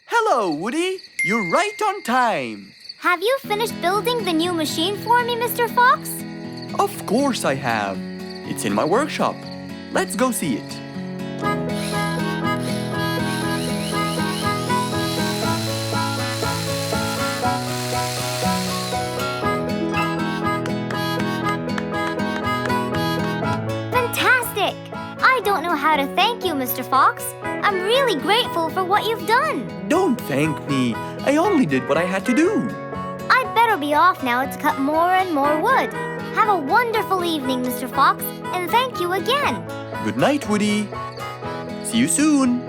Hello, Woody. You're right on time. Have you finished building the new machine for me, Mr. Fox? Of course I have. It's in my workshop. Let's go see it. Fantastic! I don't know how to thank you, Mr. Fox. I'm really grateful for what you've done. Don't thank me. I only did what I had to do. I'd better be off now to cut more and more wood. Have a wonderful evening, Mr. Fox, and thank you again. Good night, Woody. See you soon.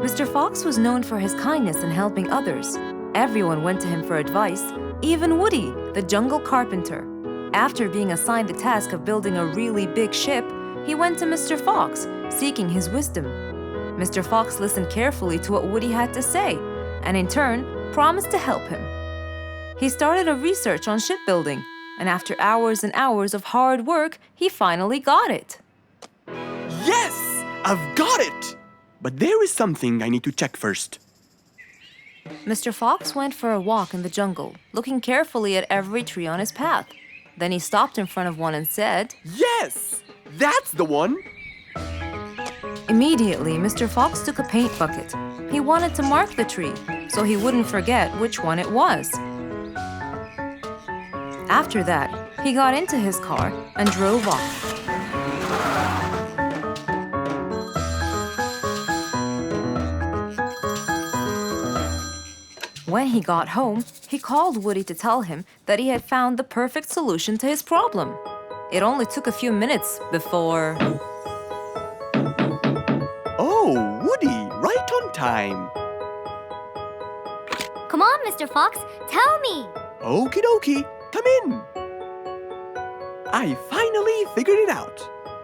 Mr. Fox was known for his kindness in helping others. Everyone went to him for advice, even Woody, the jungle carpenter. After being assigned the task of building a really big ship, he went to Mr. Fox, seeking his wisdom. Mr. Fox listened carefully to what Woody had to say, and in turn, promised to help him. He started a research on shipbuilding, and after hours and hours of hard work, he finally got it. Yes! I've got it! But there is something I need to check first. Mr. Fox went for a walk in the jungle, looking carefully at every tree on his path. Then he stopped in front of one and said, Yes! That's the one! Immediately, Mr. Fox took a paint bucket. He wanted to mark the tree, so he wouldn't forget which one it was. After that, he got into his car and drove off. When he got home, he called Woody to tell him that he had found the perfect solution to his problem. It only took a few minutes before... Oh, Woody, right on time. Come on, Mr. Fox, tell me. Okie dokie, come in. I finally figured it out.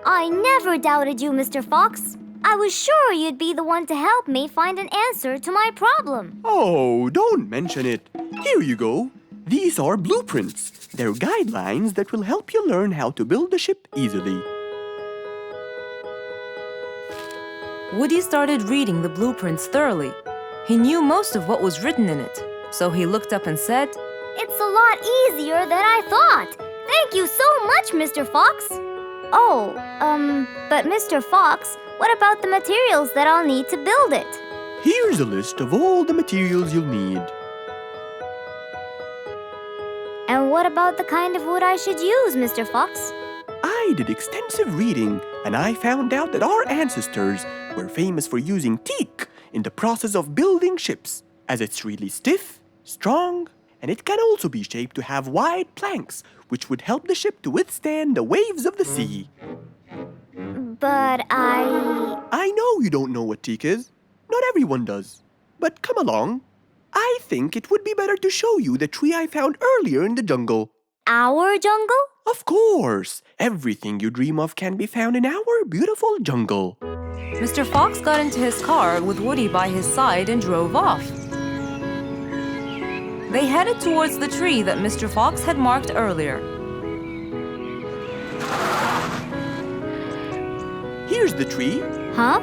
I never doubted you, Mr. Fox. I was sure you'd be the one to help me find an answer to my problem. Oh, don't mention it. Here you go. These are blueprints. They're guidelines that will help you learn how to build a ship easily. Woody started reading the blueprints thoroughly. He knew most of what was written in it, so he looked up and said, It's a lot easier than I thought. Thank you so much, Mr. Fox. Oh, but Mr. Fox, what about the materials that I'll need to build it? Here's a list of all the materials you'll need. And what about the kind of wood I should use, Mr. Fox? I did extensive reading and I found out that our ancestors were famous for using teak in the process of building ships, as it's really stiff, strong, and it can also be shaped to have wide planks, which would help the ship to withstand the waves of the sea. But I know you don't know what teak is. Not everyone does. But come along. I think it would be better to show you the tree I found earlier in the jungle. Our jungle? Of course! Everything you dream of can be found in our beautiful jungle. Mr. Fox got into his car with Woody by his side and drove off. They headed towards the tree that Mr. Fox had marked earlier. Here's the tree. Huh?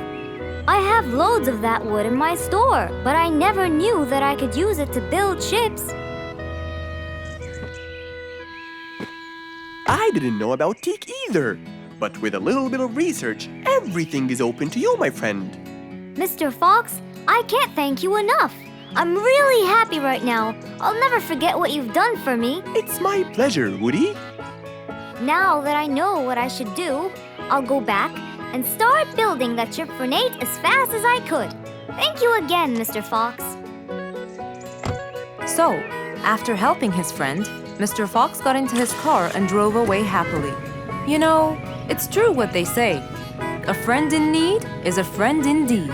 I have loads of that wood in my store, but I never knew that I could use it to build ships. I didn't know about teak either. But with a little bit of research, everything is open to you, my friend. Mr. Fox, I can't thank you enough. I'm really happy right now. I'll never forget what you've done for me. It's my pleasure, Woody. Now that I know what I should do, I'll go back and start building that ship for Nate as fast as I could. Thank you again, Mr. Fox. So, after helping his friend, Mr. Fox got into his car and drove away happily. You know, it's true what they say. A friend in need is a friend indeed.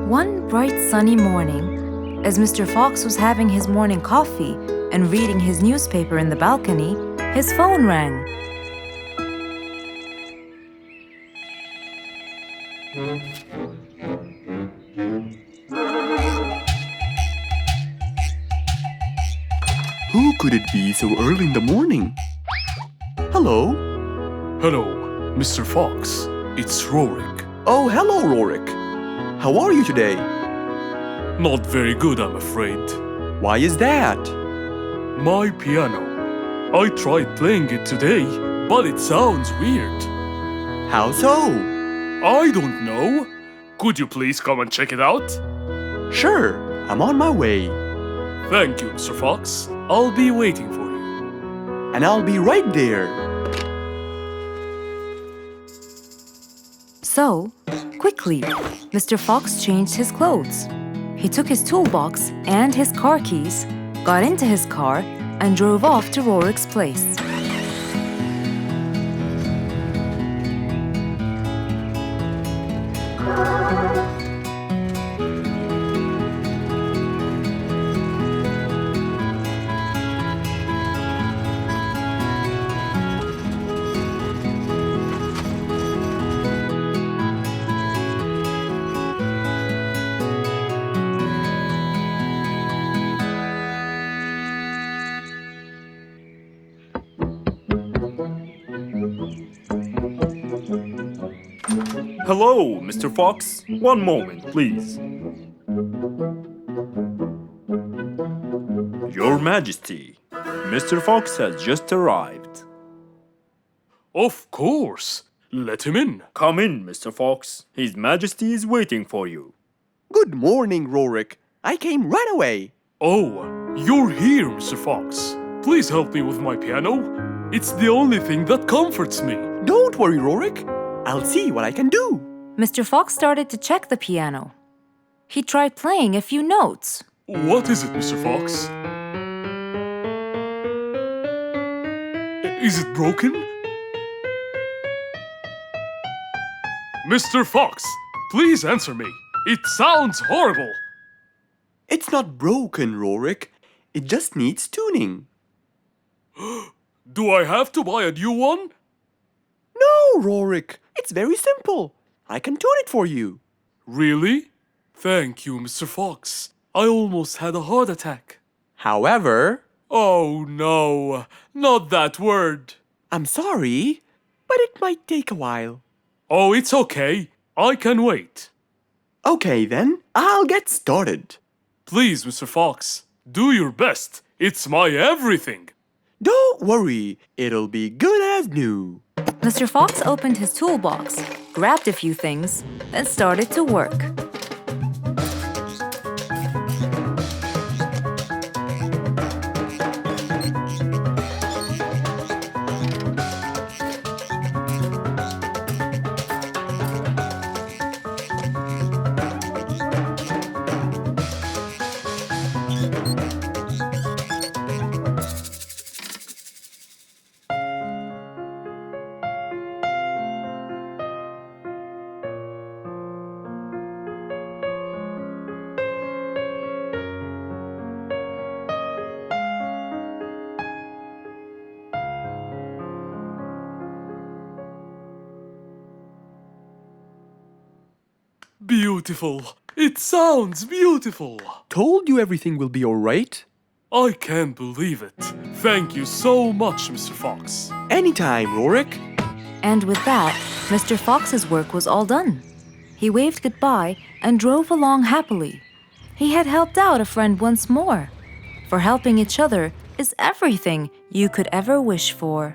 One bright sunny morning, as Mr. Fox was having his morning coffee and reading his newspaper in the balcony, his phone rang. Who could it be so early in the morning? Hello? Hello, Mr. Fox. It's Rorik. Oh, hello, Rorik. How are you today? Not very good, I'm afraid. Why is that? My piano. I tried playing it today, but it sounds weird. How so? I don't know. Could you please come and check it out? Sure, I'm on my way. Thank you, Mr. Fox. I'll be waiting for you. And I'll be right there. So, quickly, Mr. Fox changed his clothes. He took his toolbox and his car keys, got into his car, and drove off to Rorik's place. Hello, Mr. Fox. One moment, please. Your Majesty, Mr. Fox has just arrived. Of course. Let him in. Come in, Mr. Fox. His Majesty is waiting for you. Good morning, Rorik. I came right away. Oh, you're here, Mr. Fox. Please help me with my piano. It's the only thing that comforts me. Don't worry, Rorik. I'll see what I can do. Mr. Fox started to check the piano. He tried playing a few notes. What is it, Mr. Fox? Is it broken? Mr. Fox, please answer me. It sounds horrible. It's not broken, Rorik. It just needs tuning. Do I have to buy a new one? No, Rorik. It's very simple. I can tune it for you. Really? Thank you, Mr. Fox. I almost had a heart attack. However, Oh no, not that word. I'm sorry, but it might take a while. Oh, it's okay. I can wait. Okay then, I'll get started. Please, Mr. Fox, do your best. It's my everything. Don't worry, it'll be good as new. Mr. Fox opened his toolbox, grabbed a few things, then started to work. Beautiful. It sounds beautiful. Told you everything will be alright. I can't believe it. Thank you so much, Mr. Fox. Anytime, Rorik. And with that, Mr. Fox's work was all done. He waved goodbye and drove along happily. He had helped out a friend once more. For helping each other is everything you could ever wish for.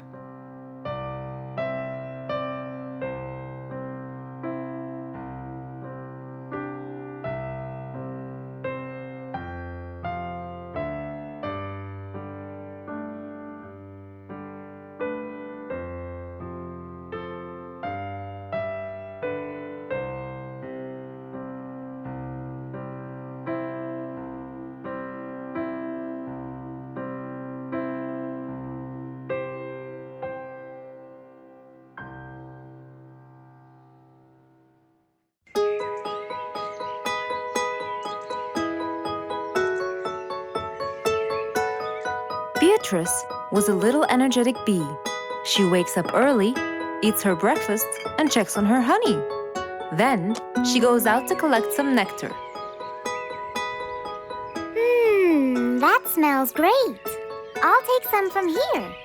Beatrice was a little energetic bee. She wakes up early, eats her breakfast, and checks on her honey. Then, she goes out to collect some nectar. That smells great. I'll take some from here.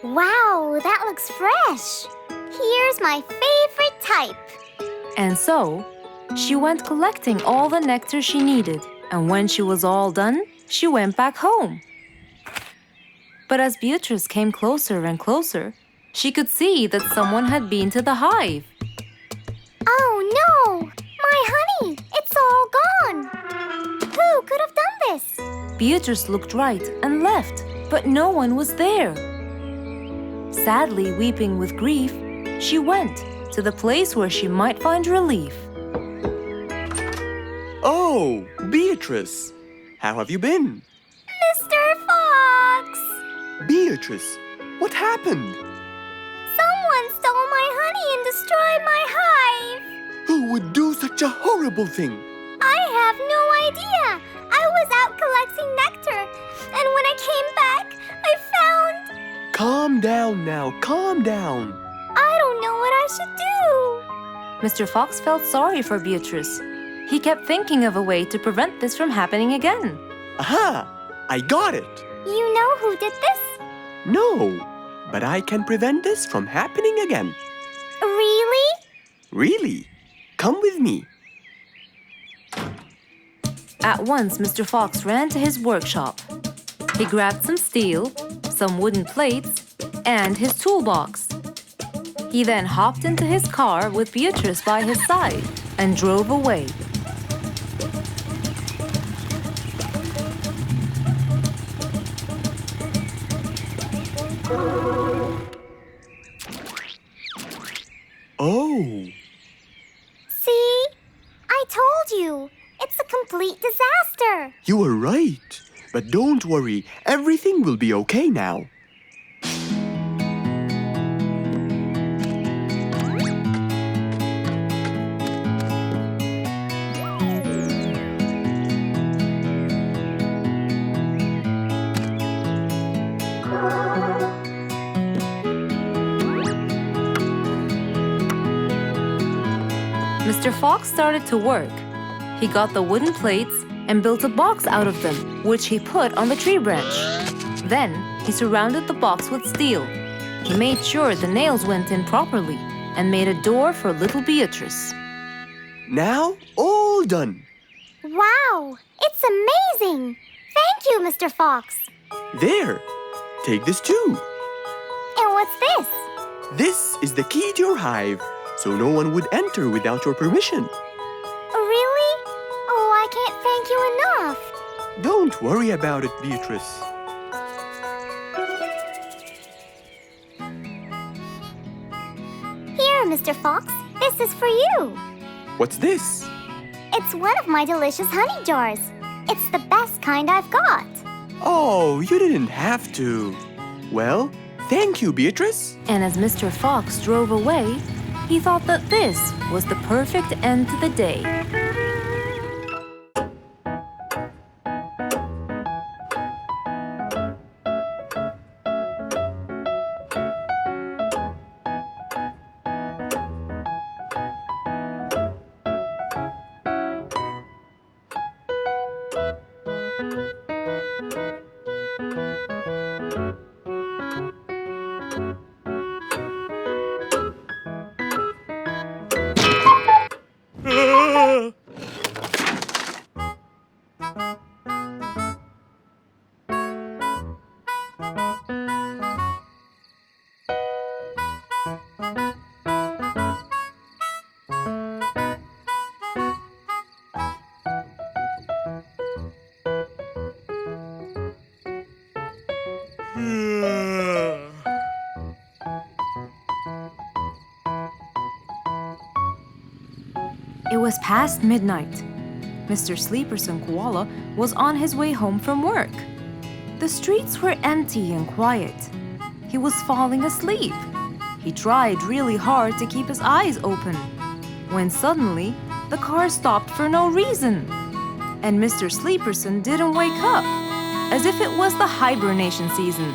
Wow, that looks fresh. Here's my favorite type. And so, she went collecting all the nectar she needed, and when she was all done, she went back home. But as Beatrice came closer and closer, she could see that someone had been to the hive. Oh no! My honey! It's all gone! Who could have done this? Beatrice looked right and left, but no one was there. Sadly weeping with grief, she went to the place where she might find relief. Oh, Beatrice. How have you been? Mr. Fox! Beatrice, what happened? Someone stole my honey and destroyed my hive! Who would do such a horrible thing? I have no idea! I was out collecting nectar, and when I came back, I found... Calm down now, calm down. I don't know what I should do! Mr. Fox felt sorry for Beatrice. He kept thinking of a way to prevent this from happening again. Aha! I got it! You know who did this? No, but I can prevent this from happening again. Really? Really? Come with me. At once, Mr. Fox ran to his workshop. He grabbed some steel, some wooden plates, and his toolbox. He then hopped into his car with Beatrice by his side and drove away. Oh, See? I told you. It's a complete disaster. you were right. But don't worry, everything will be okay now. Mr. Fox started to work, He got the wooden plates and built a box out of them, which he put on the tree branch. Then he surrounded the box with steel. He made sure the nails went in properly and made a door for little Beatrice. Now, all done. Wow, it's amazing! Thank you, Mr. Fox. There, take this too. And what's this? This is the key to your hive, so no one would enter without your permission. Really? Oh, I can't thank you enough. Don't worry about it, Beatrice. Here, Mr. Fox, this is for you. What's this? It's one of my delicious honey jars. It's the best kind I've got. Oh, you didn't have to. Well, thank you, Beatrice. And as Mr. Fox drove away, he thought that this was the perfect end to the day. It was past midnight. Mr. Sleeperson Koala was on his way home from work. The streets were empty and quiet. He was falling asleep. He tried really hard to keep his eyes open, when suddenly the car stopped for no reason. And Mr. Sleeperson didn't wake up, as if it was the hibernation season.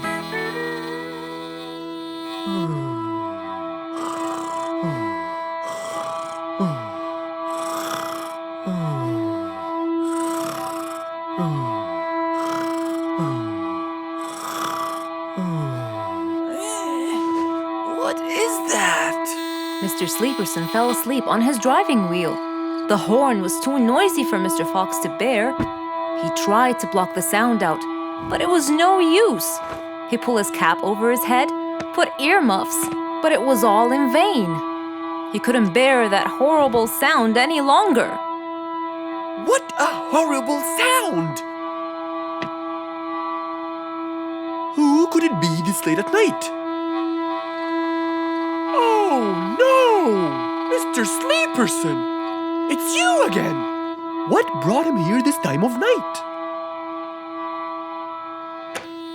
What is that? Mr. Sleeperson fell asleep on his driving wheel. The horn was too noisy for Mr. Fox to bear. He tried to block the sound out, but it was no use. He pulled his cap over his head, put earmuffs, but it was all in vain. He couldn't bear that horrible sound any longer. What a horrible sound! Who could it be this late at night? Oh no! Mr. Sleeperson! It's you again! What brought him here this time of night?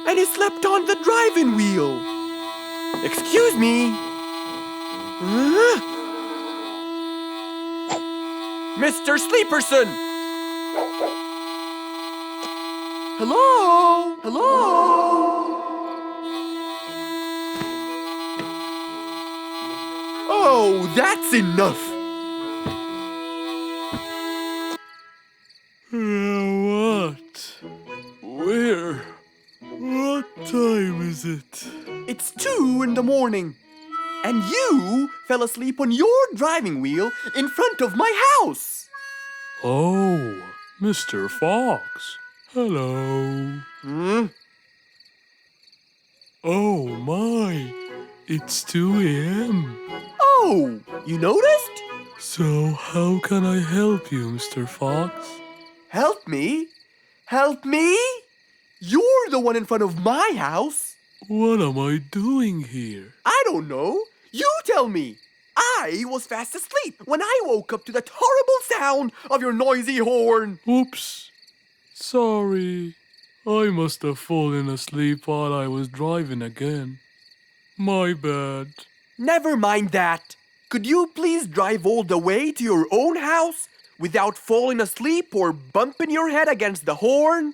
And he slept on the driving wheel! Excuse me! Mr. Sleeperson! Hello? Hello? Oh, that's enough! What? Where? What time is it? It's 2 in the morning. And you fell asleep on your driving wheel in front of my house. Oh, Mr. Fox. Hello. Oh my, it's 2 a.m. Oh, you noticed? So how can I help you, Mr. Fox? Help me? Help me? You're the one in front of my house. What am I doing here? I don't know. You tell me. I was fast asleep when I woke up to that horrible sound of your noisy horn. Oops. Sorry. I must have fallen asleep while I was driving again. My bad. Never mind that. Could you please drive all the way to your own house without falling asleep or bumping your head against the horn?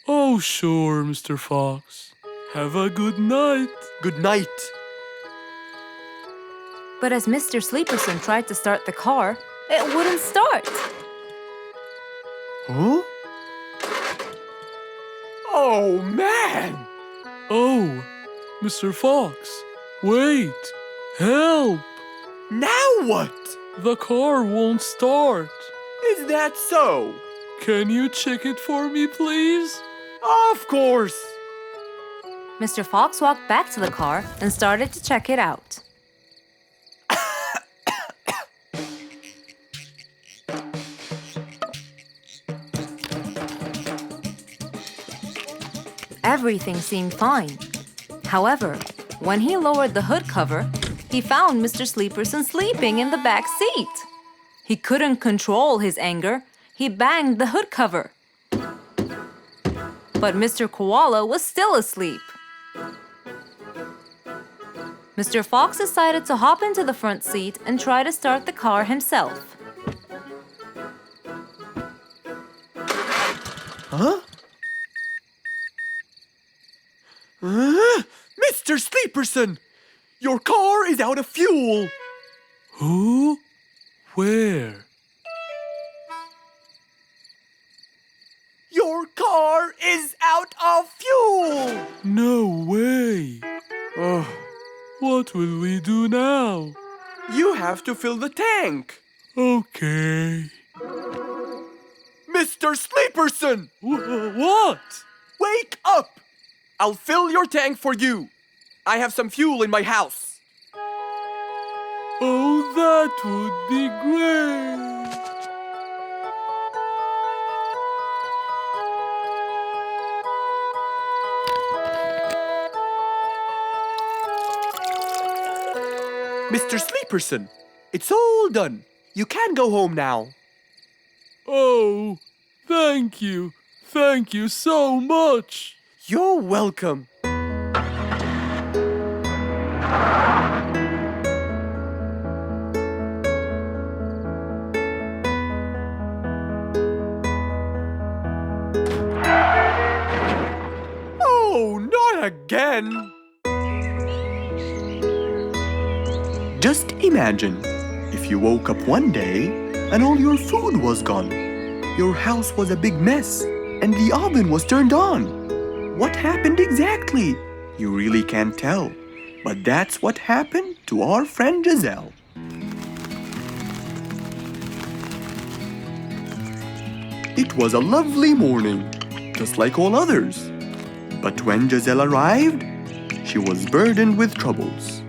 Oh, sure, Mr. Fox. Have a good night. Good night. But as Mr. Sleeperson tried to start the car, it wouldn't start. Huh? Oh, man! Oh, Mr. Fox, wait! Help! Now what? The car won't start. Is that so? Can you check it for me, please? Of course! Mr. Fox walked back to the car and started to check it out. Everything seemed fine. However, when he lowered the hood cover, he found Mr. Sleeperson sleeping in the back seat. He couldn't control his anger. He banged the hood cover. But Mr. Koala was still asleep. Mr. Fox decided to hop into the front seat and try to start the car himself. Huh? Mr. Sleeperson! Your car is out of fuel! Who? Where? Your car is out of fuel! No way! Oh, What will we do now? you have to fill the tank! Okay. Mr. Sleeperson! What? Wake up! I'll fill your tank for you. I have some fuel in my house. Oh, that would be great. Mr. Sleeperson, it's all done. You can go home now. Oh, thank you. Thank you so much. You're welcome. Oh, not again! Just imagine if you woke up one day and all your food was gone. Your house was a big mess and the oven was turned on. What happened exactly? You really can't tell. But that's what happened to our friend Giselle. It was a lovely morning, just like all others. But when Giselle arrived, she was burdened with troubles.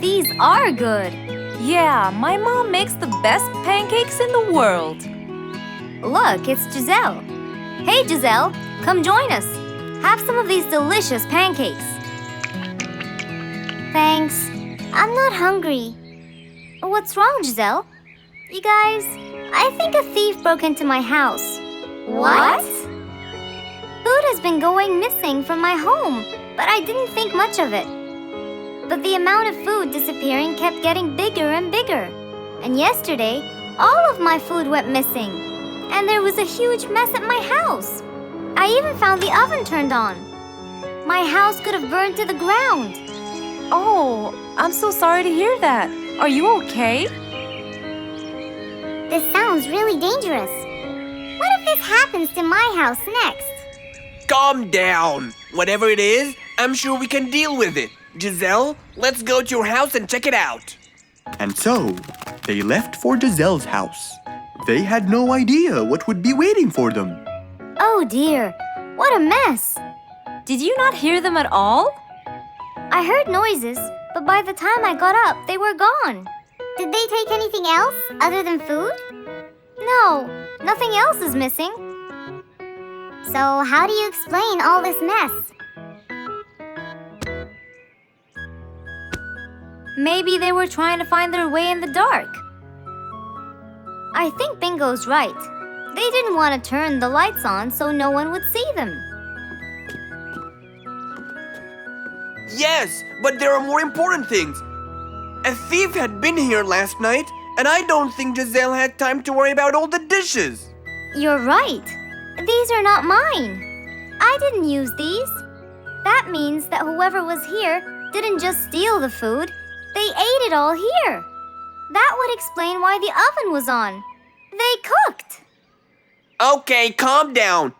These are good. Yeah, my mom makes the best pancakes in the world. Look, it's Giselle. Hey, Giselle, come join us. Have some of these delicious pancakes. Thanks. I'm not hungry. What's wrong, Giselle? You guys, I think a thief broke into my house. What? Food has been going missing from my home, but I didn't think much of it. But the amount of food disappearing kept getting bigger and bigger. And yesterday, all of my food went missing. And there was a huge mess at my house. I even found the oven turned on. My house could have burned to the ground. Oh, I'm so sorry to hear that. Are you okay? This sounds really dangerous. What if this happens to my house next? Calm down. Whatever it is, I'm sure we can deal with it. Giselle, let's go to your house and check it out. And so, they left for Giselle's house. They had no idea what would be waiting for them. Oh dear, what a mess. Did you not hear them at all? I heard noises, but by the time I got up, they were gone. Did they take anything else other than food? No, nothing else is missing. So how do you explain all this mess? Maybe they were trying to find their way in the dark. I think Bingo's right. They didn't want to turn the lights on so no one would see them. Yes, but there are more important things. A thief had been here last night, and I don't think Giselle had time to worry about all the dishes. You're right. These are not mine. I didn't use these. That means that whoever was here didn't just steal the food. They ate it all here. That would explain why the oven was on. They cooked. Okay, calm down.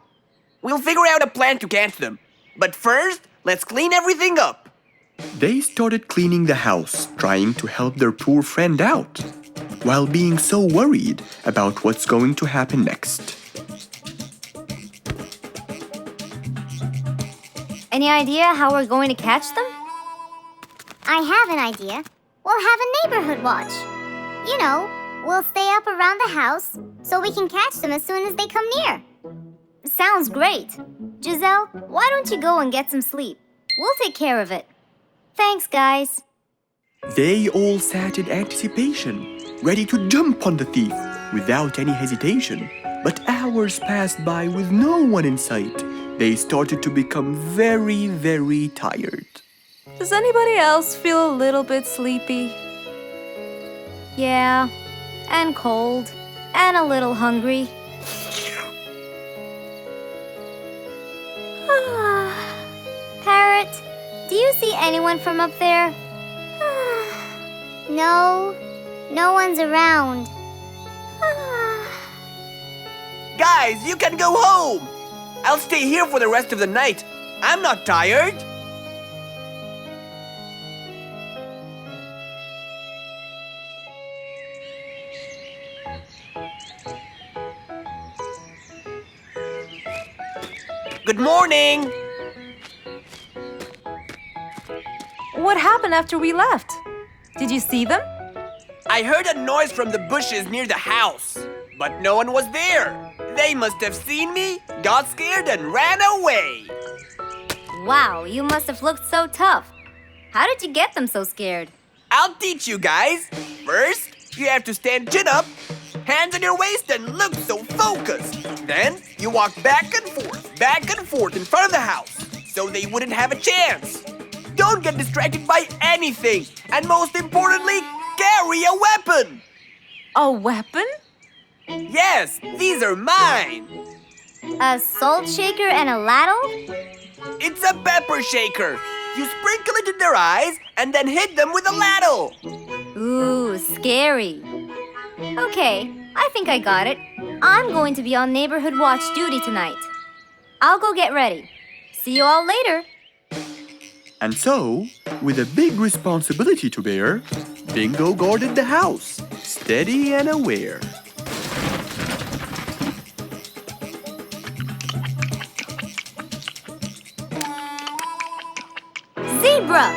We'll figure out a plan to catch them. But first, let's clean everything up. They started cleaning the house, trying to help their poor friend out, while being so worried about what's going to happen next. Any idea how we're going to catch them? I have an idea. We'll have a neighborhood watch. You know, we'll stay up around the house so we can catch them as soon as they come near. Sounds great. Giselle, why don't you go and get some sleep? We'll take care of it. Thanks, guys. They all sat in anticipation, ready to jump on the thief without any hesitation. But hours passed by with no one in sight. They started to become very, very tired. Does anybody else feel a little bit sleepy? Yeah, and cold, and a little hungry. Parrot, do you see anyone from up there? No, no one's around. Guys, you can go home. I'll stay here for the rest of the night. I'm not tired. Good morning. What happened after we left? Did you see them? I heard a noise from the bushes near the house, but no one was there. They must have seen me, got scared, and ran away. Wow, you must have looked so tough. How did you get them so scared? I'll teach you guys. First, you have to stand chin up, hands on your waist, and look so focused. Then, you walk back and forth in front of the house, so they wouldn't have a chance. Don't get distracted by anything, and most importantly, carry a weapon. A weapon? Yes, these are mine. A salt shaker and a ladle? It's a pepper shaker. You sprinkle it in their eyes and then hit them with a ladle. Ooh, scary. Okay, I think I got it. I'm going to be on neighborhood watch duty tonight. I'll go get ready. See you all later. And so, with a big responsibility to bear, Bingo guarded the house, steady and aware. Zebra,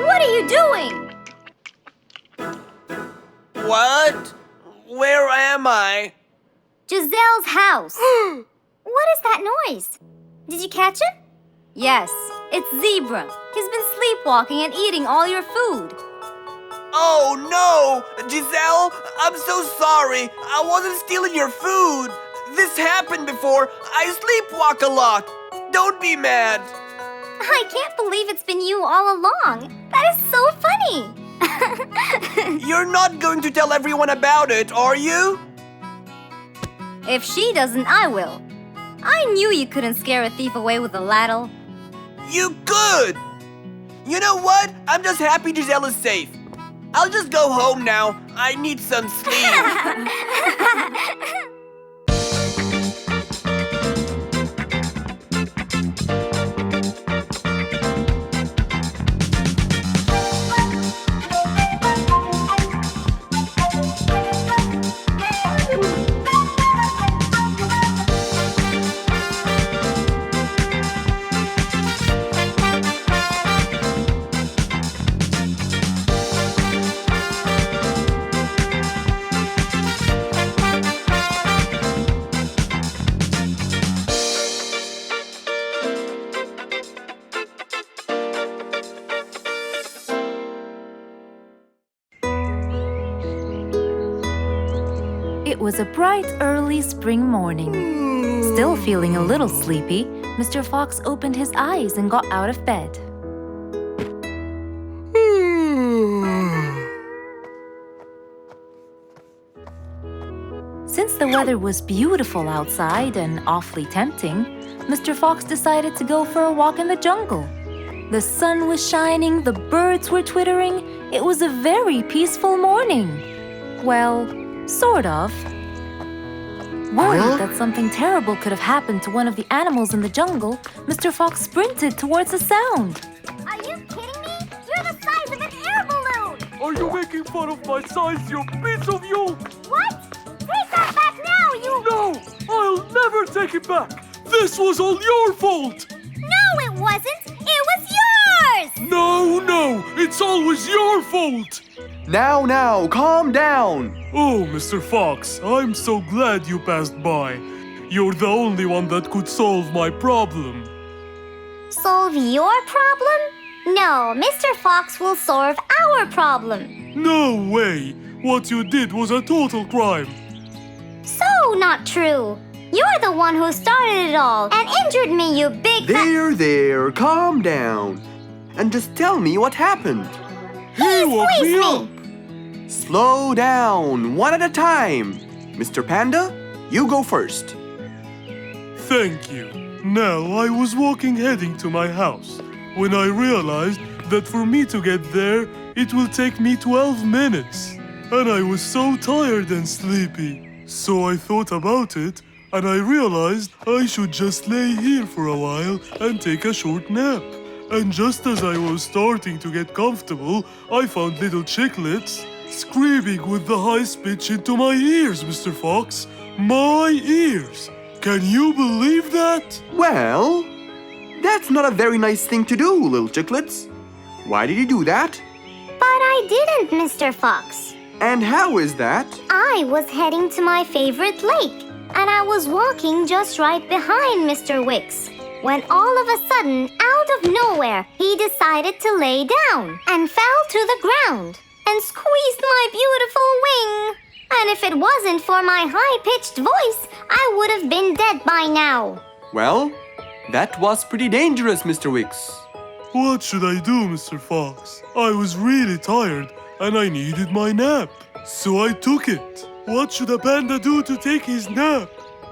what are you doing? What? Where am I? Giselle's house. What is that noise? Did you catch him? Yes, it's Zebra. He's been sleepwalking and eating all your food. Oh no! Giselle, I'm so sorry. I wasn't stealing your food. This happened before. I sleepwalk a lot. Don't be mad. I can't believe it's been you all along. That is so funny. You're not going to tell everyone about it, are you? If she doesn't, I will. I knew you couldn't scare a thief away with a ladle. You could! You know what? I'm just happy Giselle is safe. I'll just go home now. I need some sleep. It was a bright, early spring morning. Still feeling a little sleepy, Mr. Fox opened his eyes and got out of bed. Since the weather was beautiful outside and awfully tempting, Mr. Fox decided to go for a walk in the jungle. The sun was shining, the birds were twittering. It was a very peaceful morning. Well, sort of. Worried that something terrible could have happened to one of the animals in the jungle, Mr. Fox sprinted towards the sound. Are you kidding me? You're the size of an air balloon! Are you making fun of my size, you piece of you? What? Take that back now, you... No! I'll never take it back! This was all your fault! No, it wasn't! It was yours! No! It's always your fault! Now, calm down. Oh, Mr. Fox, I'm so glad you passed by. You're the only one that could solve my problem. Solve your problem? No, Mr. Fox will solve our problem. No way! What you did was a total crime. So not true. You're the one who started it all and injured me, you big There, calm down. And just tell me what happened. He woke me squeezed up! Slow down, one at a time. Mr. Panda, you go first. Thank you. Now, I was walking heading to my house when I realized that for me to get there, it will take me 12 minutes. And I was so tired and sleepy. So I thought about it, and I realized I should just lay here for a while and take a short nap. And just as I was starting to get comfortable, I found little chicklets screaming with the highest pitch into my ears, Mr. Fox. My ears! Can you believe that? Well, that's not a very nice thing to do, little chicklets. Why did you do that? But I didn't, Mr. Fox. And how is that? I was heading to my favorite lake, and I was walking just right behind Mr. Wicks, when all of a sudden, out of nowhere, he decided to lay down and fell to the ground and squeezed my beautiful wing. And if it wasn't for my high-pitched voice, I would have been dead by now. Well, that was pretty dangerous, Mr. Wicks. What should I do, Mr. Fox? I was really tired and I needed my nap. So I took it. What should a panda do to take his nap?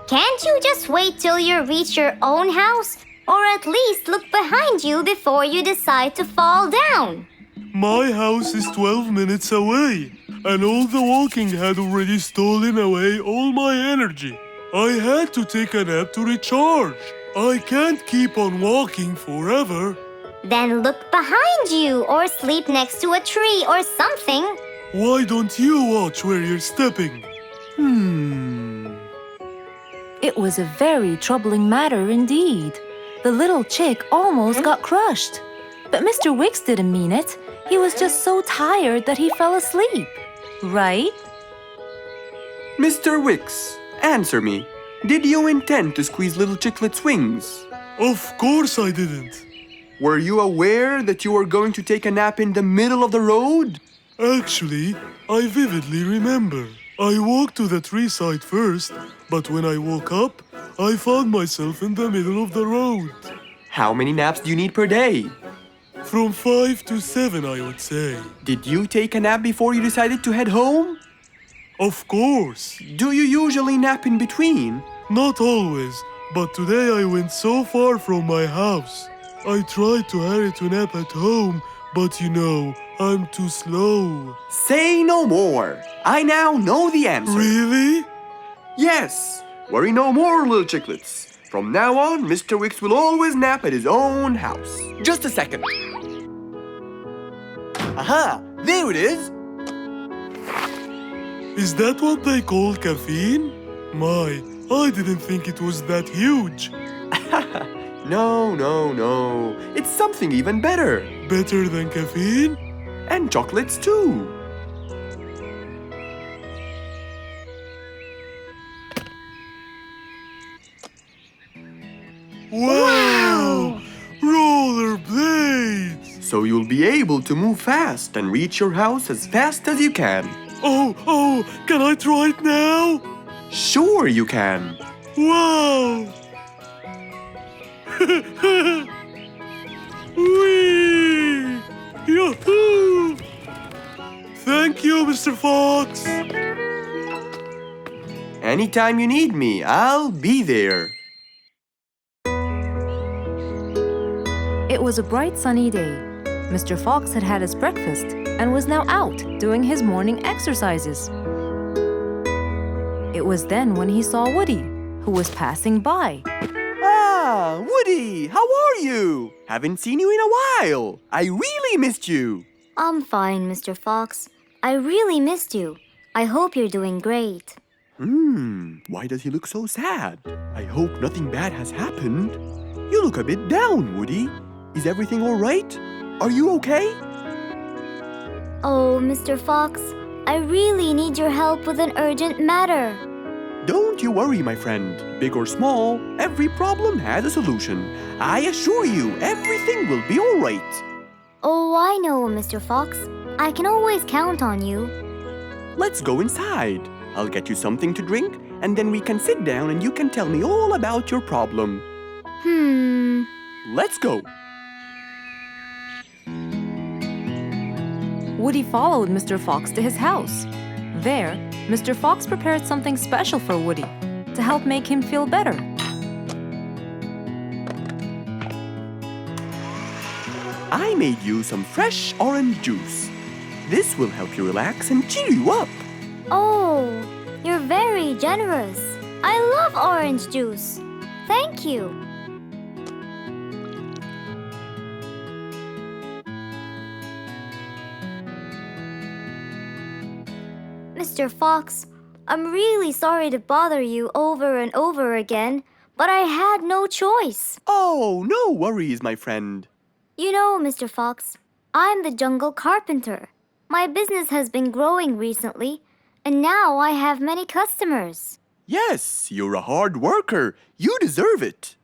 Can't you just wait till you reach your own house? Or at least look behind you before you decide to fall down? My house is 12 minutes away, and all the walking had already stolen away all my energy. I had to take a nap to recharge. I can't keep on walking forever. Then look behind you or sleep next to a tree or something. Why don't you watch where you're stepping? It was a very troubling matter indeed. The little chick almost got crushed. But Mr. Wicks didn't mean it. He was just so tired that he fell asleep. Right? Mr. Wicks, answer me. Did you intend to squeeze little chicklet's wings? Of course I didn't. Were you aware that you were going to take a nap in the middle of the road? Actually, I vividly remember. I walked to the tree side first, but when I woke up, I found myself in the middle of the road. How many naps do you need per day? From 5 to 7, I would say. Did you take a nap before you decided to head home? Of course. Do you usually nap in between? Not always, but today I went so far from my house. I tried to hurry to nap at home, but you know, I'm too slow. Say no more. I now know the answer. Really? Yes. Worry no more, little chicklets. From now on, Mr. Wicks will always nap at his own house. Just a second. Aha! There it is! Is that what they call caffeine? My, I didn't think it was that huge. No. It's something even better. Better than caffeine? And chocolates too. Wow! Rollerblades! So you'll be able to move fast and reach your house as fast as you can. Oh, can I try it now? Sure you can. Wow! Whee! Yahoo! Thank you, Mr. Fox. Anytime you need me, I'll be there. It was a bright sunny day. Mr. Fox had had his breakfast and was now out doing his morning exercises. It was then when he saw Woody, who was passing by. Ah, Woody, how are you? Haven't seen you in a while. I really missed you. I'm fine, Mr. Fox. I really missed you. I hope you're doing great. Why does he look so sad? I hope nothing bad has happened. You look a bit down, Woody. Is everything all right? Are you okay? Oh, Mr. Fox, I really need your help with an urgent matter. Don't you worry, my friend. Big or small, every problem has a solution. I assure you, everything will be all right. Oh, I know, Mr. Fox. I can always count on you. Let's go inside. I'll get you something to drink, and then we can sit down and you can tell me all about your problem. Let's go. Woody followed Mr. Fox to his house. There, Mr. Fox prepared something special for Woody to help make him feel better. I made you some fresh orange juice. This will help you relax and cheer you up. Oh, you're very generous. I love orange juice. Thank you. Mr. Fox, I'm really sorry to bother you over and over again, but I had no choice. Oh, no worries, my friend. You know, Mr. Fox, I'm the jungle carpenter. My business has been growing recently, and now I have many customers. Yes, you're a hard worker. You deserve it.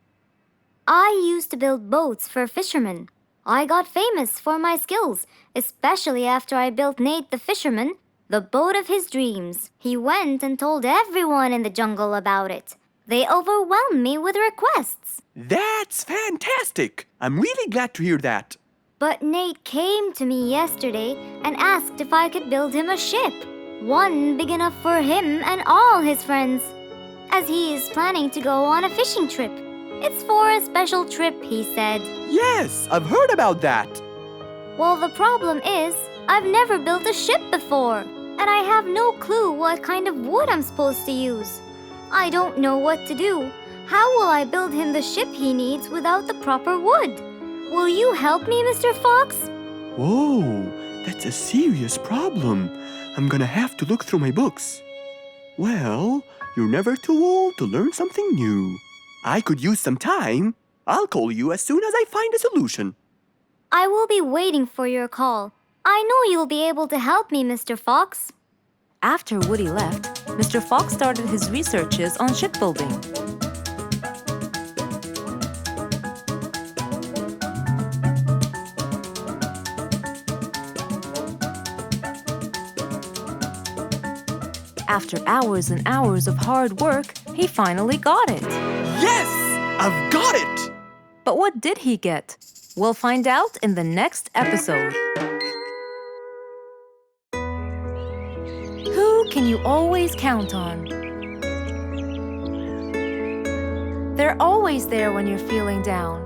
I used to build boats for fishermen. I got famous for my skills, especially after I built Nate the fisherman the boat of his dreams. He went and told everyone in the jungle about it. They overwhelmed me with requests. That's fantastic. I'm really glad to hear that. But Nate came to me yesterday and asked if I could build him a ship. One big enough for him and all his friends, as he is planning to go on a fishing trip. It's for a special trip, he said. Yes, I've heard about that. Well, the problem is, I've never built a ship before, and I have no clue what kind of wood I'm supposed to use. I don't know what to do. How will I build him the ship he needs without the proper wood? Will you help me, Mr. Fox? Whoa, that's a serious problem. I'm gonna have to look through my books. Well, you're never too old to learn something new. I could use some time. I'll call you as soon as I find a solution. I will be waiting for your call. I know you'll be able to help me, Mr. Fox. After Woody left, Mr. Fox started his researches on shipbuilding. After hours and hours of hard work, he finally got it. Yes! I've got it! But what did he get? We'll find out in the next episode. Who can you always count on? They're always there when you're feeling down,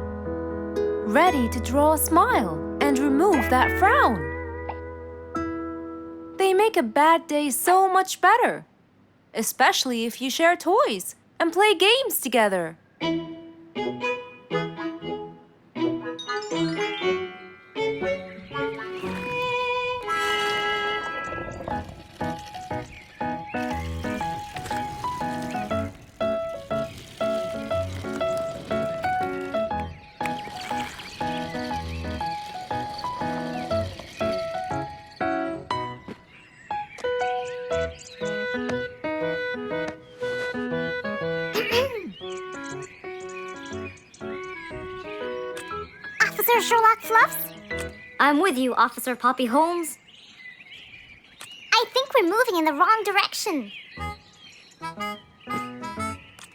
ready to draw a smile and remove that frown. They make a bad day so much better, especially if you share toys and play games together. Officer Sherlock Fluffs? I'm with you, Officer Poppy Holmes. I think we're moving in the wrong direction.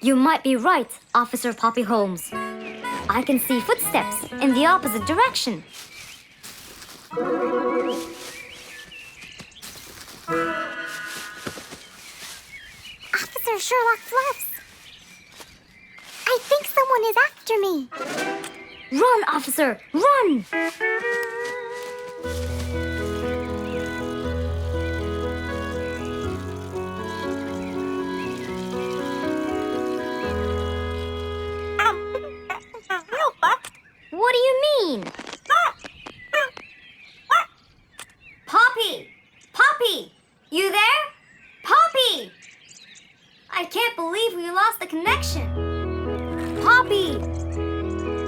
You might be right, Officer Poppy Holmes. I can see footsteps in the opposite direction. Officer Sherlock Fluffs. I think someone is after me. Run, officer, run! What do you mean? Poppy! Poppy! You there? Poppy! I can't believe we lost the connection. Poppy!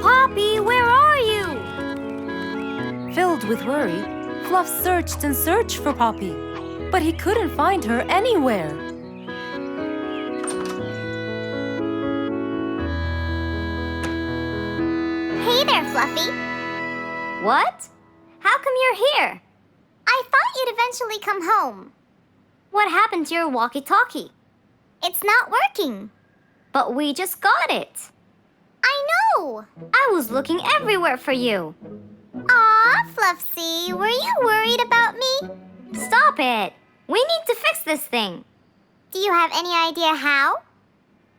Poppy, where are you? Filled with worry, Fluff searched and searched for Poppy, but he couldn't find her anywhere. Hey there, Fluffy. What? How come you're here? I thought you'd eventually come home. What happened to your walkie-talkie? It's not working. But we just got it. I know. I was looking everywhere for you. Aw, Fluffsy, were you worried about me? Stop it. We need to fix this thing. Do you have any idea how?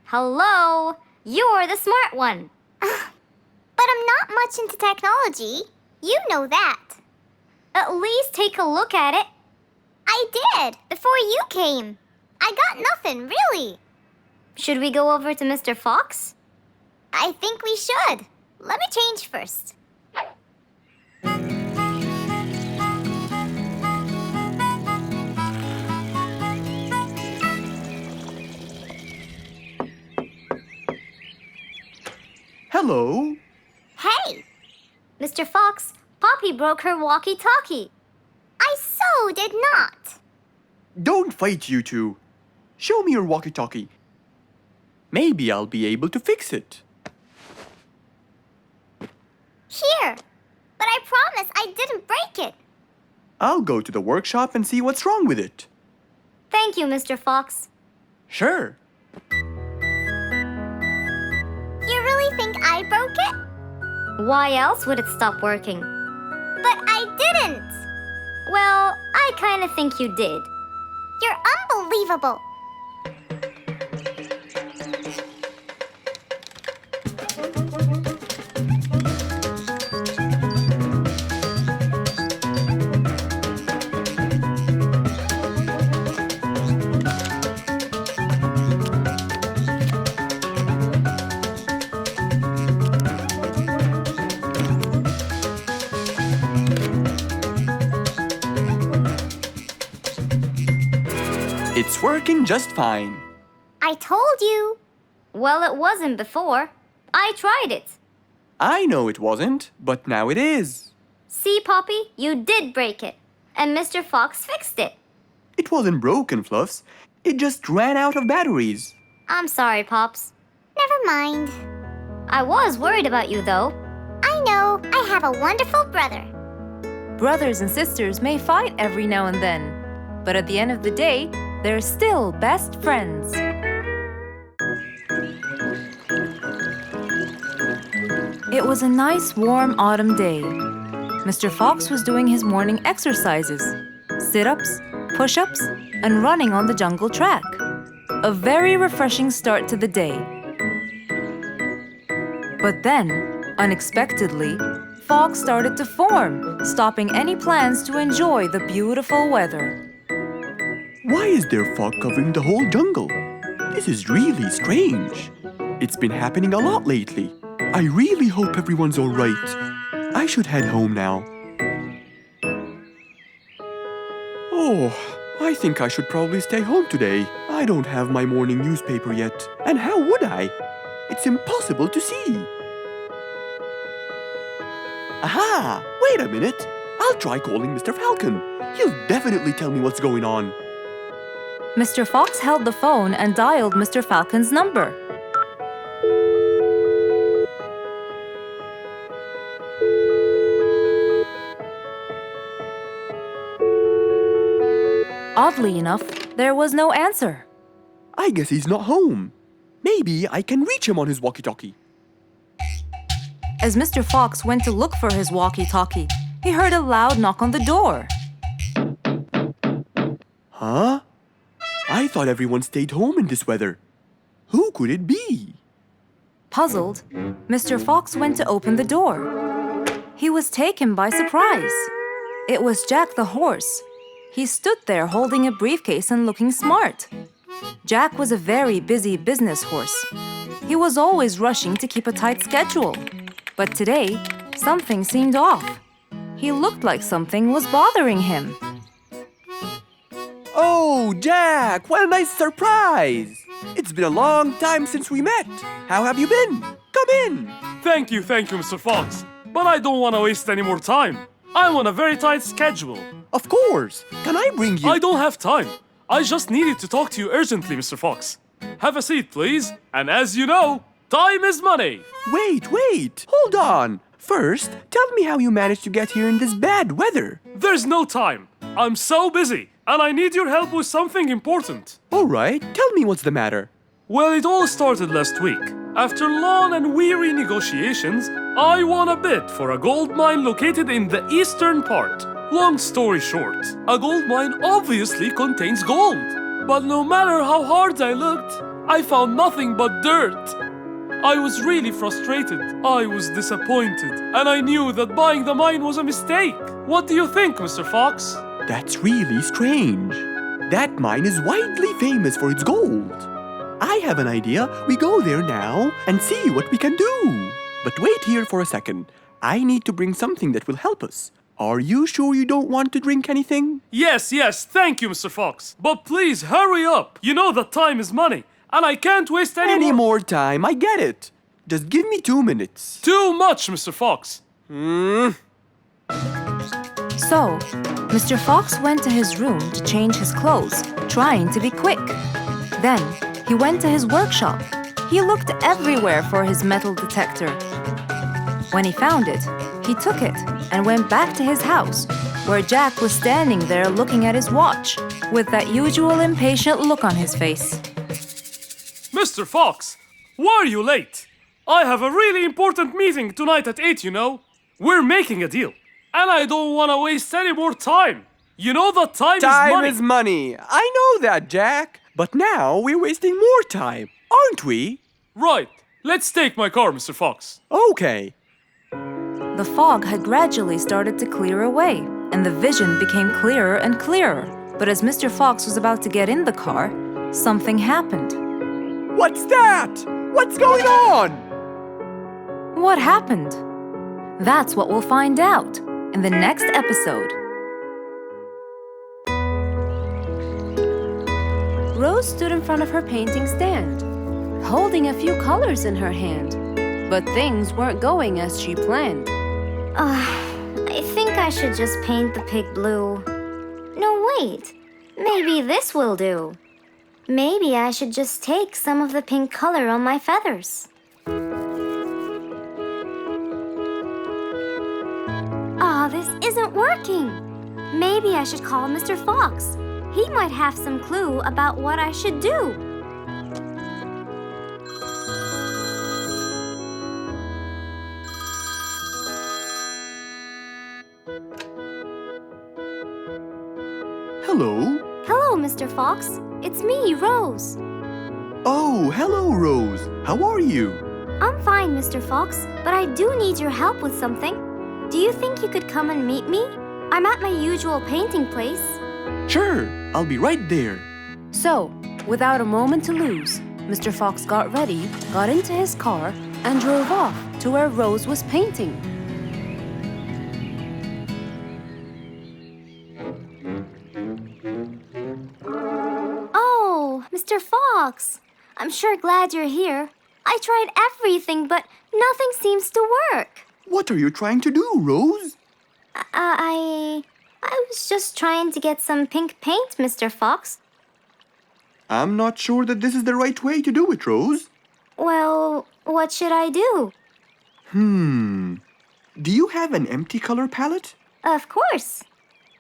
Hello? You're the smart one. But I'm not much into technology. You know that. At least take a look at it. I did, before you came. I got nothing, really. Should we go over to Mr. Fox? I think we should. Let me change first. Hello? Hey! Mr. Fox, Poppy broke her walkie-talkie. I so did not. Don't fight, you two. Show me your walkie-talkie. Maybe I'll be able to fix it. Here. But I promise I didn't break it. I'll go to the workshop and see what's wrong with it. Thank you, Mr. Fox. Sure. You really think I broke it? Why else would it stop working? But I didn't. Well, I kind of think you did. You're unbelievable. It's working just fine. I told you. Well, it wasn't before. I tried it. I know it wasn't, but now it is. See, Poppy, you did break it. And Mr. Fox fixed it. It wasn't broken, Fluffs. It just ran out of batteries. I'm sorry, Pops. Never mind. I was worried about you, though. I know. I have a wonderful brother. Brothers and sisters may fight every now and then, but at the end of the day, they're still best friends. It was a nice warm autumn day. Mr. Fox was doing his morning exercises, sit-ups, push-ups, and running on the jungle track. A very refreshing start to the day. But then, unexpectedly, fog started to form, stopping any plans to enjoy the beautiful weather. Why is there fog covering the whole jungle? This is really strange. It's been happening a lot lately. I really hope everyone's all right. I should head home now. Oh, I think I should probably stay home today. I don't have my morning newspaper yet. And how would I? It's impossible to see. Aha! Wait a minute. I'll try calling Mr. Falcon. He'll definitely tell me what's going on. Mr. Fox held the phone and dialed Mr. Falcon's number. Oddly enough, there was no answer. I guess he's not home. Maybe I can reach him on his walkie-talkie. As Mr. Fox went to look for his walkie-talkie, he heard a loud knock on the door. Huh? I thought everyone stayed home in this weather. Who could it be? Puzzled, Mr. Fox went to open the door. He was taken by surprise. It was Jack the horse. He stood there holding a briefcase and looking smart. Jack was a very busy business horse. He was always rushing to keep a tight schedule. But today, something seemed off. He looked like something was bothering him. Oh, Jack, what a nice surprise! It's been a long time since we met. How have you been? Come in. Thank you, Mr. Fox. But I don't want to waste any more time. I'm on a very tight schedule. Of course. Can I bring you? I don't have time. I just needed to talk to you urgently, Mr. Fox. Have a seat, please. And as you know, time is money. Wait. Hold on. First, tell me how you managed to get here in this bad weather. There's no time. I'm so busy, and I need your help with something important. All right, tell me what's the matter. Well, it all started last week. After long and weary negotiations, I won a bid for a gold mine located in the eastern part. Long story short, a gold mine obviously contains gold. But no matter how hard I looked, I found nothing but dirt. I was really frustrated. I was disappointed, and I knew that buying the mine was a mistake. What do you think, Mr. Fox? That's really strange. That mine is widely famous for its gold. I have an idea. We go there now and see what we can do. But wait here for a second. I need to bring something that will help us. Are you sure you don't want to drink anything? Yes, thank you, Mr. Fox. But please, hurry up. You know that time is money, and I can't waste Any more time, I get it. Just give me 2 minutes. Too much, Mr. Fox. So, Mr. Fox went to his room to change his clothes, trying to be quick. Then, he went to his workshop. He looked everywhere for his metal detector. When he found it, he took it and went back to his house, where Jack was standing there looking at his watch, with that usual impatient look on his face. Mr. Fox, why are you late? I have a really important meeting tonight at 8, you know. We're making a deal, and I don't want to waste any more time. You know that time is money. Time is money. I know that, Jack. But now we're wasting more time, aren't we? Right. Let's take my car, Mr. Fox. Okay. The fog had gradually started to clear away, and the vision became clearer and clearer. But as Mr. Fox was about to get in the car, something happened. What's that? What's going on? What happened? That's what we'll find out in the next episode. Rose stood in front of her painting stand, holding a few colors in her hand. But things weren't going as she planned. I think I should just paint the pig blue. No, wait. Maybe this will do. Maybe I should just take some of the pink color on my feathers. This isn't working. Maybe I should call Mr. Fox. He might have some clue about what I should do. Hello? Hello, Mr. Fox. It's me, Rose. Oh, hello, Rose. How are you? I'm fine, Mr. Fox, but I do need your help with something. Do you think you could come and meet me? I'm at my usual painting place. Sure, I'll be right there. So, without a moment to lose, Mr. Fox got ready, got into his car, and drove off to where Rose was painting. Oh, Mr. Fox. I'm sure glad you're here. I tried everything, but nothing seems to work. What are you trying to do, Rose? I was just trying to get some pink paint, Mr. Fox. I'm not sure that this is the right way to do it, Rose. Well, what should I do? Do you have an empty color palette? Of course.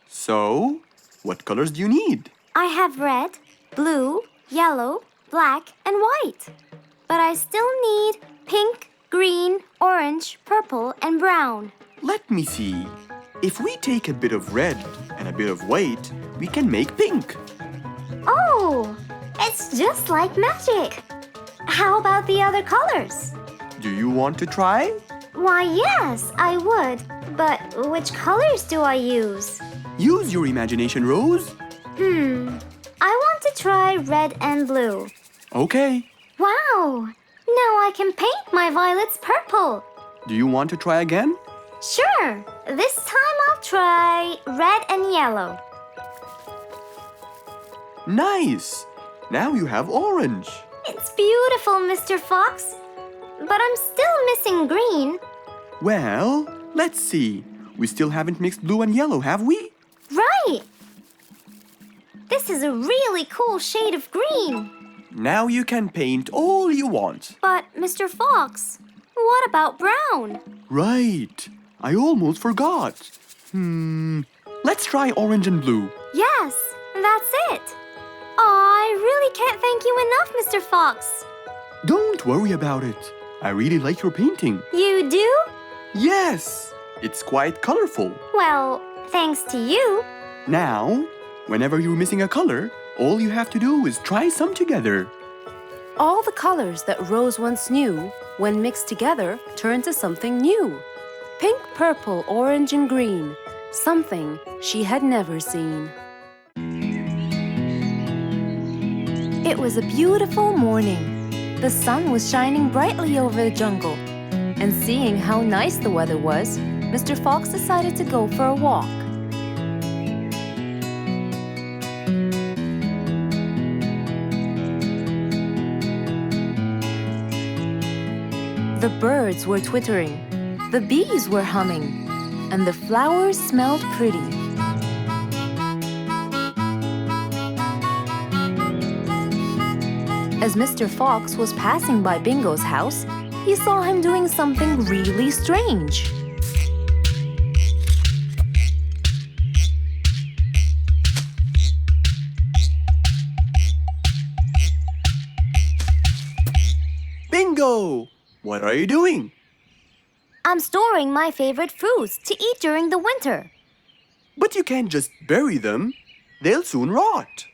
So, what colors do you need? I have red, blue, yellow, black, and white. But I still need pink, green, orange, purple, and brown. Let me see. If we take a bit of red and a bit of white, we can make pink. Oh, it's just like magic. How about the other colors? Do you want to try? Why, yes, I would. But which colors do I use? Use your imagination, Rose. I want to try red and blue. Okay. Wow! Now I can paint my violets purple. Do you want to try again? Sure. This time I'll try red and yellow. Nice. Now you have orange. It's beautiful, Mr. Fox. But I'm still missing green. Well, let's see. We still haven't mixed blue and yellow, have we? Right! This is a really cool shade of green. Now you can paint all you want. But, Mr. Fox, what about brown? Right. I almost forgot. Let's try orange and blue. Yes, that's it. I really can't thank you enough, Mr. Fox. Don't worry about it. I really like your painting. You do? Yes, it's quite colorful. Well, thanks to you. Now, whenever you're missing a color, all you have to do is try some together. All the colors that Rose once knew, when mixed together, turned to something new. Pink, purple, orange, and green. Something she had never seen. It was a beautiful morning. The sun was shining brightly over the jungle. And seeing how nice the weather was, Mr. Fox decided to go for a walk. The birds were twittering, the bees were humming, and the flowers smelled pretty. As Mr. Fox was passing by Bingo's house, he saw him doing something really strange. Bingo! What are you doing? I'm storing my favorite fruits to eat during the winter. But you can't just bury them. They'll soon rot.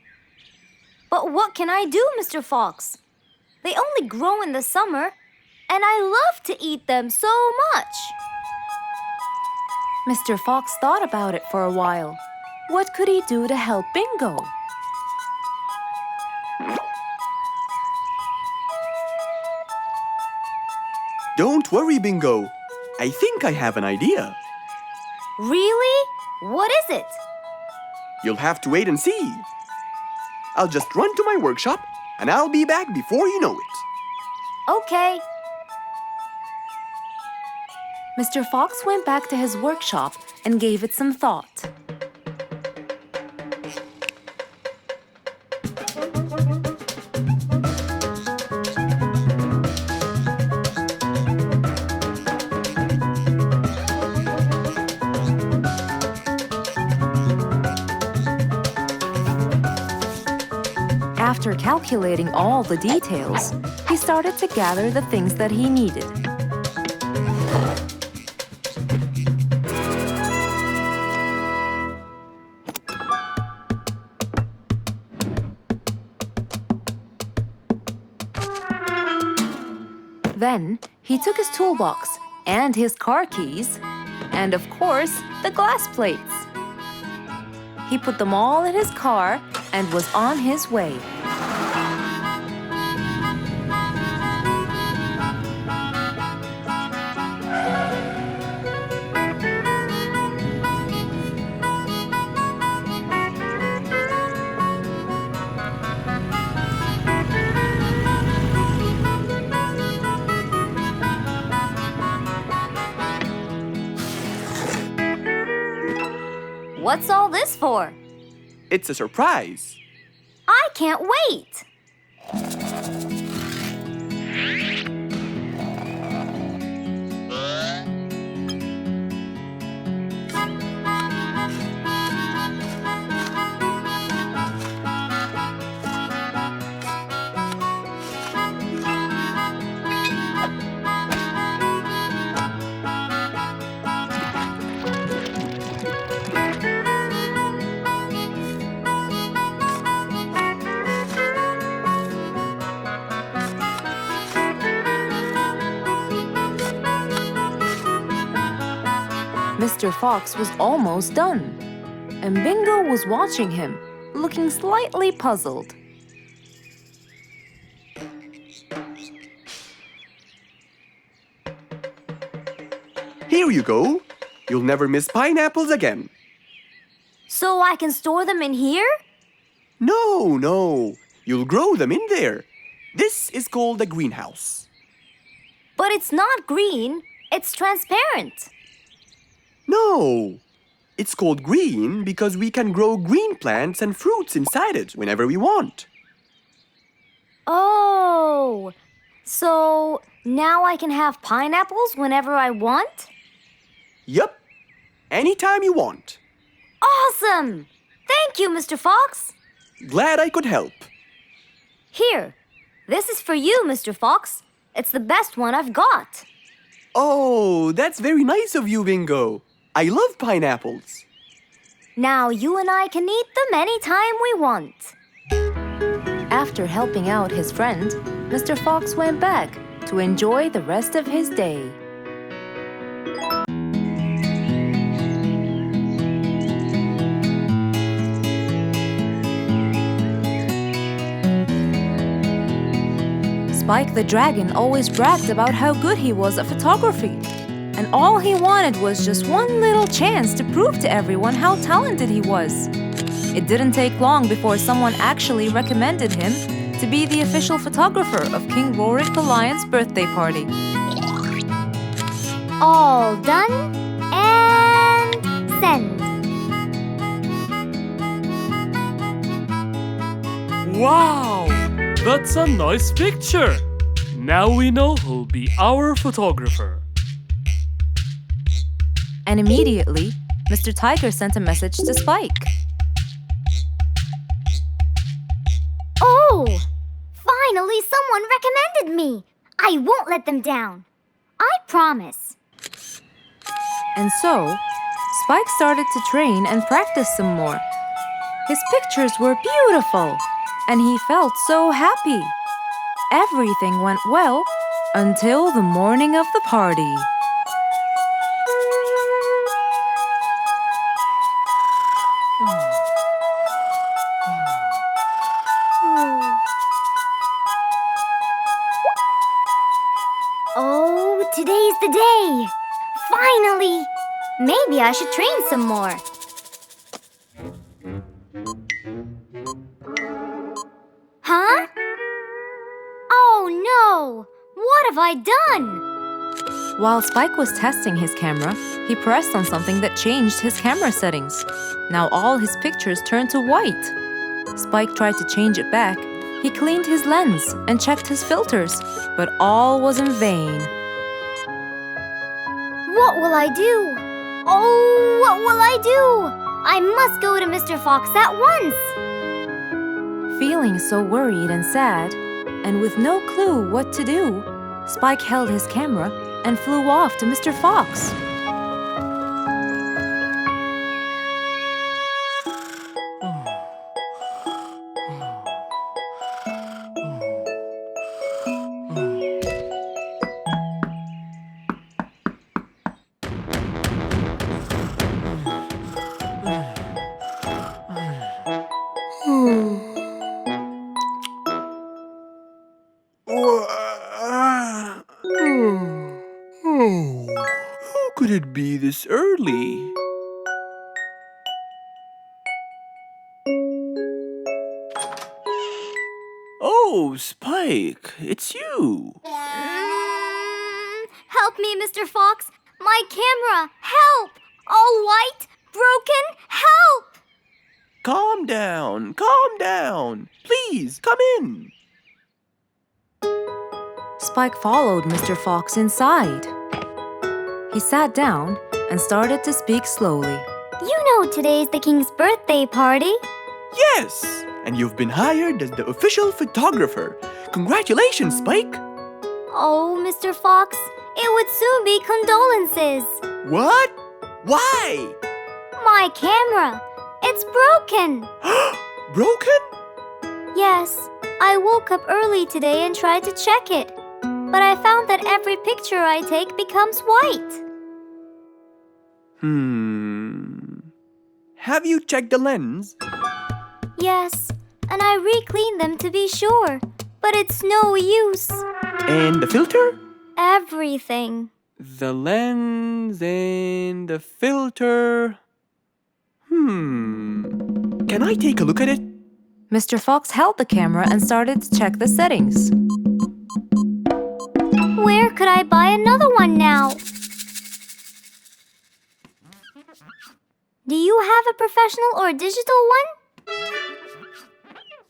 But what can I do, Mr. Fox? They only grow in the summer, and I love to eat them so much. Mr. Fox thought about it for a while. What could he do to help Bingo? Don't worry, Bingo. I think I have an idea. Really? What is it? You'll have to wait and see. I'll just run to my workshop, and I'll be back before you know it. Okay. Mr. Fox went back to his workshop and gave it some thought. After calculating all the details, he started to gather the things that he needed. Then he took his toolbox and his car keys, and of course, the glass plates. He put them all in his car and was on his way. What's all this for? It's a surprise. I can't wait. Mr. Fox was almost done, and Bingo was watching him, looking slightly puzzled. Here you go. You'll never miss pineapples again. So I can store them in here? No. You'll grow them in there. This is called a greenhouse. But it's not green, it's transparent. No. It's called green because we can grow green plants and fruits inside it whenever we want. Oh, so now I can have pineapples whenever I want? Yup. Anytime you want. Awesome! Thank you, Mr. Fox. Glad I could help. Here, this is for you, Mr. Fox. It's the best one I've got. Oh, that's very nice of you, Bingo. I love pineapples. Now you and I can eat them anytime we want. After helping out his friend, Mr. Fox went back to enjoy the rest of his day. Spike the Dragon always bragged about how good he was at photography, and all he wanted was just one little chance to prove to everyone how talented he was. It didn't take long before someone actually recommended him to be the official photographer of King Rorik the Lion's birthday party. All done and send. Wow! That's a nice picture! Now we know who'll be our photographer. And immediately, Mr. Tiger sent a message to Spike. Oh! Finally, someone recommended me. I won't let them down. I promise. And so, Spike started to train and practice some more. His pictures were beautiful, and he felt so happy. Everything went well until the morning of the party. Oh, today's the day. Finally! Maybe I should train some more. Huh? Oh no! What have I done? While Spike was testing his camera, he pressed on something that changed his camera settings. Now all his pictures turned to white. Spike tried to change it back. He cleaned his lens and checked his filters, but all was in vain. What will I do? Oh, what will I do? I must go to Mr. Fox at once. Feeling so worried and sad, and with no clue what to do, Spike held his camera and flew off to Mr. Fox. Who could it be this early? Oh, Spike, it's you. Help me, Mr. Fox. My camera. Help! All white, broken. Help! Calm down, calm down. Please, come in. Spike followed Mr. Fox inside. He sat down and started to speak slowly. You know today's the king's birthday party. Yes, and you've been hired as the official photographer. Congratulations, Spike. Oh, Mr. Fox, it would soon be condolences. What? Why? My camera. It's broken. Broken? Yes, I woke up early today and tried to check it. But I found that every picture I take becomes white. Have you checked the lens? Yes, and I re-cleaned them to be sure, but it's no use. And the filter? Everything. The lens and the filter. Can I take a look at it? Mr. Fox held the camera and started to check the settings. Where could I buy another one now? Do you have a professional or digital one?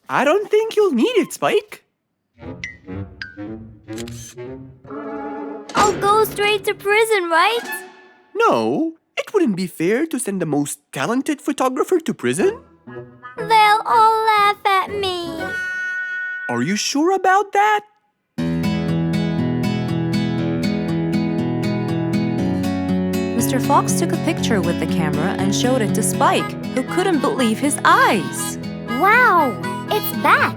I don't think you'll need it, Spike. I'll go straight to prison, right? No, it wouldn't be fair to send the most talented photographer to prison. They'll all laugh at me. Are you sure about that? Mr. Fox took a picture with the camera and showed it to Spike, who couldn't believe his eyes. Wow, it's back.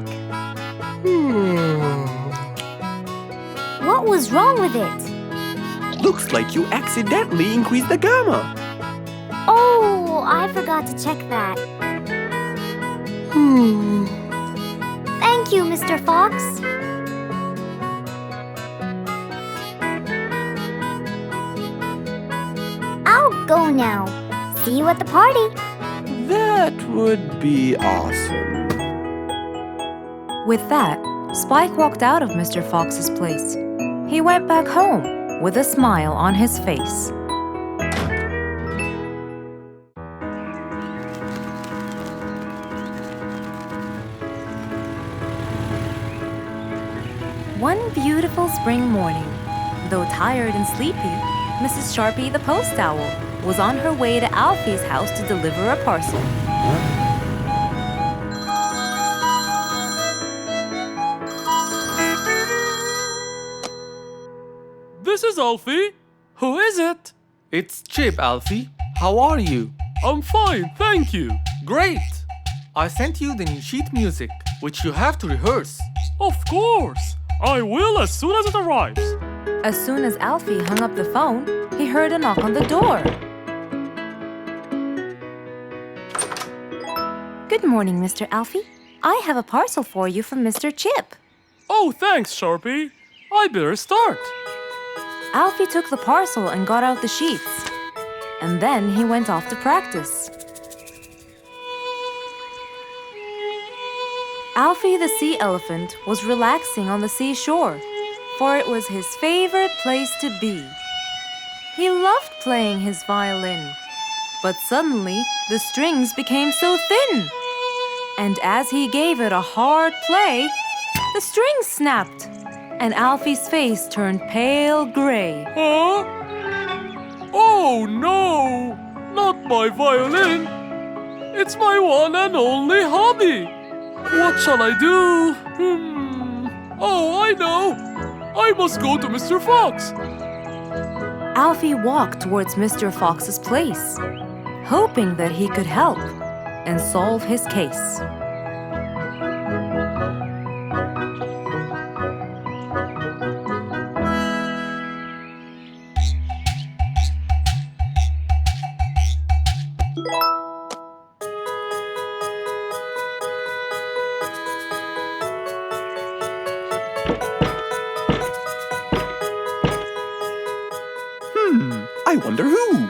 What was wrong with it? Looks like you accidentally increased the gamma. Oh, I forgot to check that. Thank you, Mr. Fox. I'll go now. See you at the party. That would be awesome. With that, Spike walked out of Mr. Fox's place. He went back home with a smile on his face. One beautiful spring morning, though tired and sleepy, Mrs. Sharpie the post owl was on her way to Alfie's house to deliver a parcel. This is Alfie. Who is it? It's Chip, Alfie. How are you? I'm fine, thank you. Great! I sent you the new sheet music, which you have to rehearse. Of course. I will as soon as it arrives. As soon as Alfie hung up the phone, he heard a knock on the door. Good morning, Mr. Alfie. I have a parcel for you from Mr. Chip. Oh, thanks, Sharpie. I better start. Alfie took the parcel and got out the sheets. And then he went off to practice. Alfie the sea elephant was relaxing on the seashore, for it was his favorite place to be. He loved playing his violin, but suddenly the strings became so thin. And as he gave it a hard play, the strings snapped, and Alfie's face turned pale gray. Huh? Oh no! Not my violin! It's my one and only hobby! What shall I do? Oh, I know! I must go to Mr. Fox! Alfie walked towards Mr. Fox's place, hoping that he could help and solve his case. I wonder who?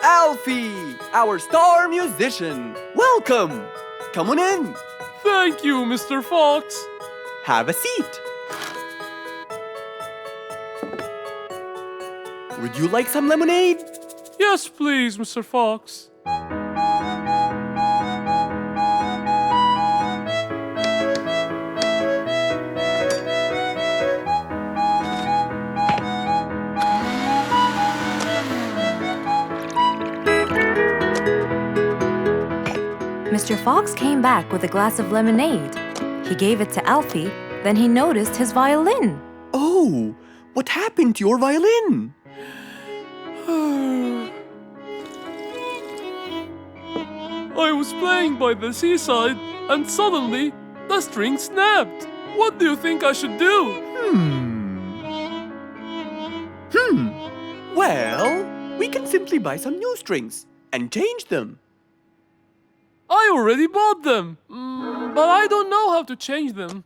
Alfie, our star musician. Welcome. Come on in. Thank you, Mr. Fox. Have a seat. Would you like some lemonade? Yes, please, Mr. Fox. Mr. Fox came back with a glass of lemonade. He gave it to Alfie, then he noticed his violin. Oh, what happened to your violin? I was playing by the seaside and suddenly the string snapped. What do you think I should do? Well, we can simply buy some new strings and change them. I already bought them, but I don't know how to change them.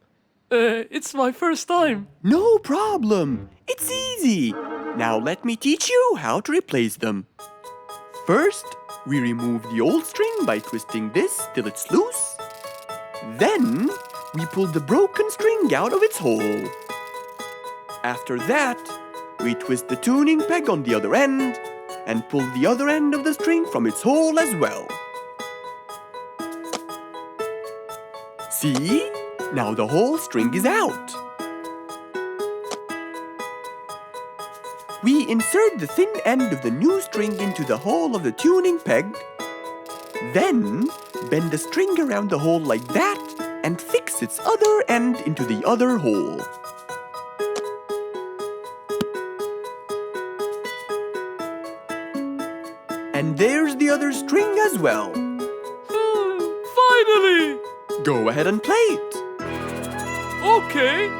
It's my first time. No problem. It's easy. Now let me teach you how to replace them. First, we remove the old string by twisting this till it's loose. Then, we pull the broken string out of its hole. After that, we twist the tuning peg on the other end and pull the other end of the string from its hole as well. See? Now the whole string is out. We insert the thin end of the new string into the hole of the tuning peg. Then, bend the string around the hole like that and fix its other end into the other hole. And there's the other string as well. Finally! Go ahead and play it. Okay.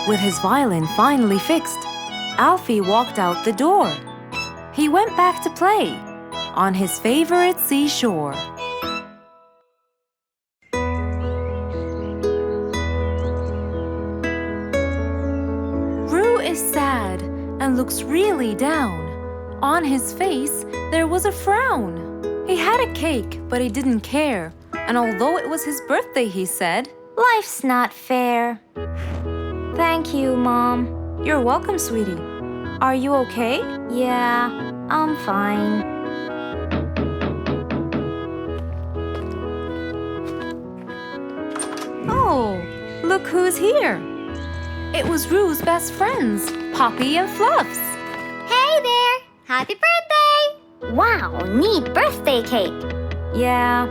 With his violin finally fixed, Alfie walked out the door. He went back to play on his favorite seashore. Roo is sad and looks really down. On his face, there was a frown. He had a cake, but he didn't care. And although it was his birthday, he said, Life's not fair. Thank you, Mom. "You're welcome, sweetie. Are you okay?" Yeah, I'm fine. Oh, look who's here. It was Roo's best friends, Poppy and Fluffs. Hey there! Happy birthday! Wow, neat birthday cake. Yeah,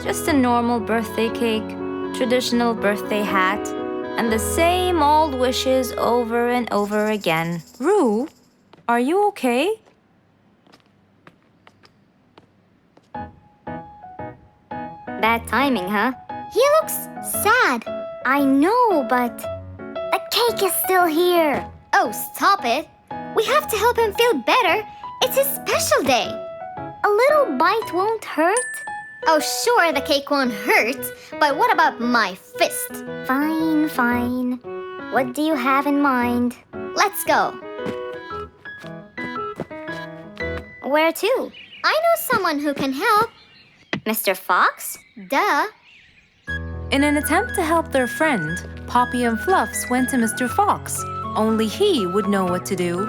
just a normal birthday cake, traditional birthday hat, and the same old wishes over and over again. Roo, are you okay? Bad timing, huh? He looks sad. I know, but the cake is still here. Oh, stop it. We have to help him feel better. It's his special day. A little bite won't hurt. Oh, sure, the cake won't hurt. But what about my fist? Fine, fine. What do you have in mind? Let's go. Where to? I know someone who can help. Mr. Fox? Duh. In an attempt to help their friend, Poppy and Fluffs went to Mr. Fox. Only he would know what to do.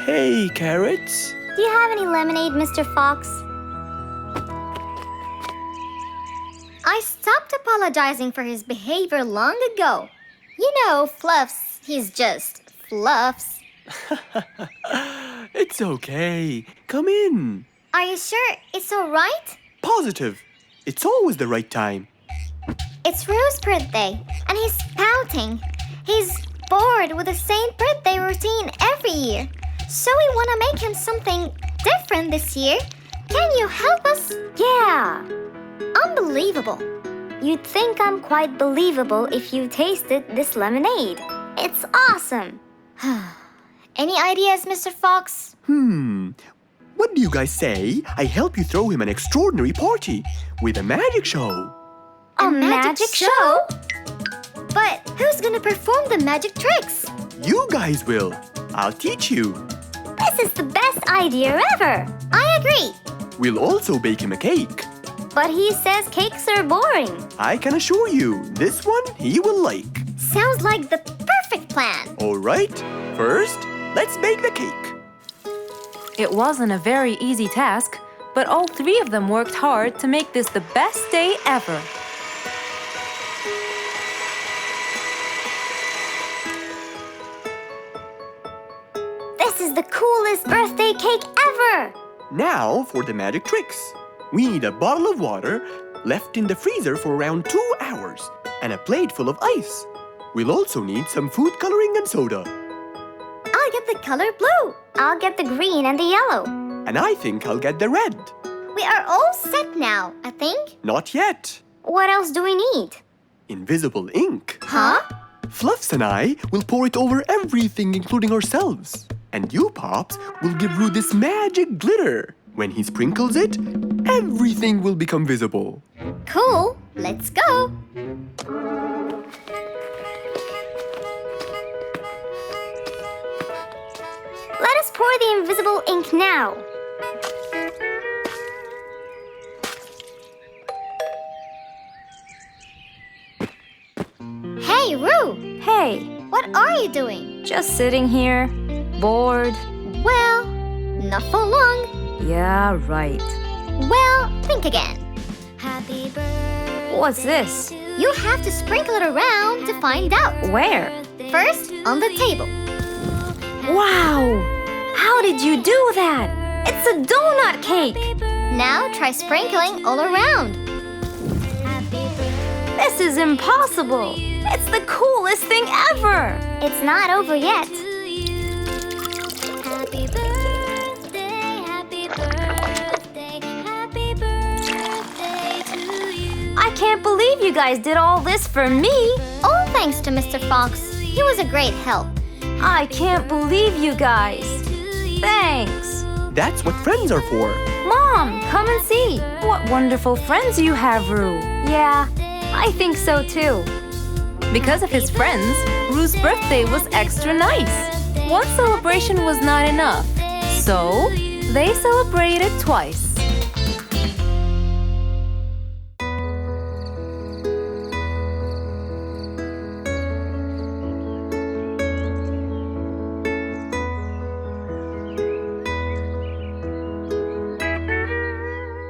Hey, Carrots. Do you have any lemonade, Mr. Fox? I stopped apologizing for his behavior long ago. You know, Fluffs, he's just Fluffs. It's okay. Come in. Are you sure it's all right? Positive. It's always the right time. It's Rue's birthday, and he's pouting. He's bored with the same birthday routine every year. So we want to make him something different this year. Can you help us? Yeah. Unbelievable. You'd think I'm quite believable if you tasted this lemonade. It's awesome. Any ideas, Mr. Fox? What do you guys say I help you throw him an extraordinary party with a magic show? A magic show? But who's gonna perform the magic tricks? You guys will. I'll teach you. This is the best idea ever. I agree. We'll also bake him a cake. But he says cakes are boring. I can assure you, this one he will like. Sounds like the perfect plan. All right, first, let's bake the cake. It wasn't a very easy task, but all three of them worked hard to make this the best day ever. This is the coolest birthday cake ever. Now for the magic tricks. We need a bottle of water left in the freezer for around 2 hours and a plate full of ice. We'll also need some food coloring and soda. I'll get the color blue. I'll get the green and the yellow. And I think I'll get the red. We are all set now, I think. Not yet. What else do we need? Invisible ink. Huh? Fluffs and I will pour it over everything, including ourselves. And you, Pops, will give Roo this magic glitter. When he sprinkles it, everything will become visible. Cool. Let's go. Let us pour the invisible ink now. Hey, Roo! Hey, What are you doing? just sitting here, bored. Well, not for long. Yeah, right. Well, think again. Happy birthday. What's this? You have to sprinkle it around to find out. Where? First, on the table. Wow! How did you do that? It's a donut cake! Now try sprinkling all around. This is impossible! It's the coolest thing ever! It's not over yet. I can't believe you guys did all this for me! All thanks to Mr. Fox. He was a great help. I can't believe you guys! Thanks! That's what friends are for. Mom, come and see! What wonderful friends you have, Roo! Yeah, I think so too. Because of his friends, Roo's birthday was extra nice. One celebration was not enough, so they celebrated twice.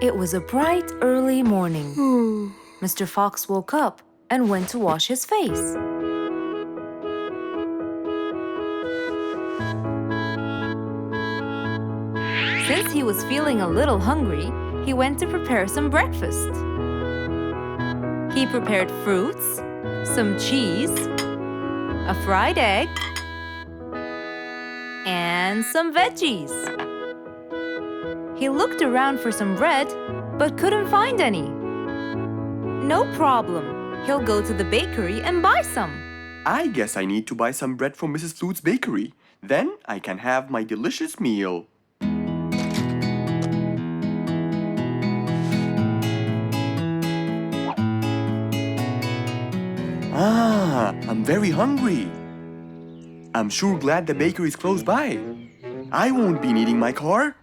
It was a bright, early morning. Mr. Fox woke up and went to wash his face. Since he was feeling a little hungry, he went to prepare some breakfast. He prepared fruits, some cheese, a fried egg, and some veggies. He looked around for some bread, but couldn't find any. No problem. He'll go to the bakery and buy some. I guess I need to buy some bread from Mrs. Flute's bakery. Then I can have my delicious meal. I'm very hungry. I'm sure glad the bakery is close by. I won't be needing my car.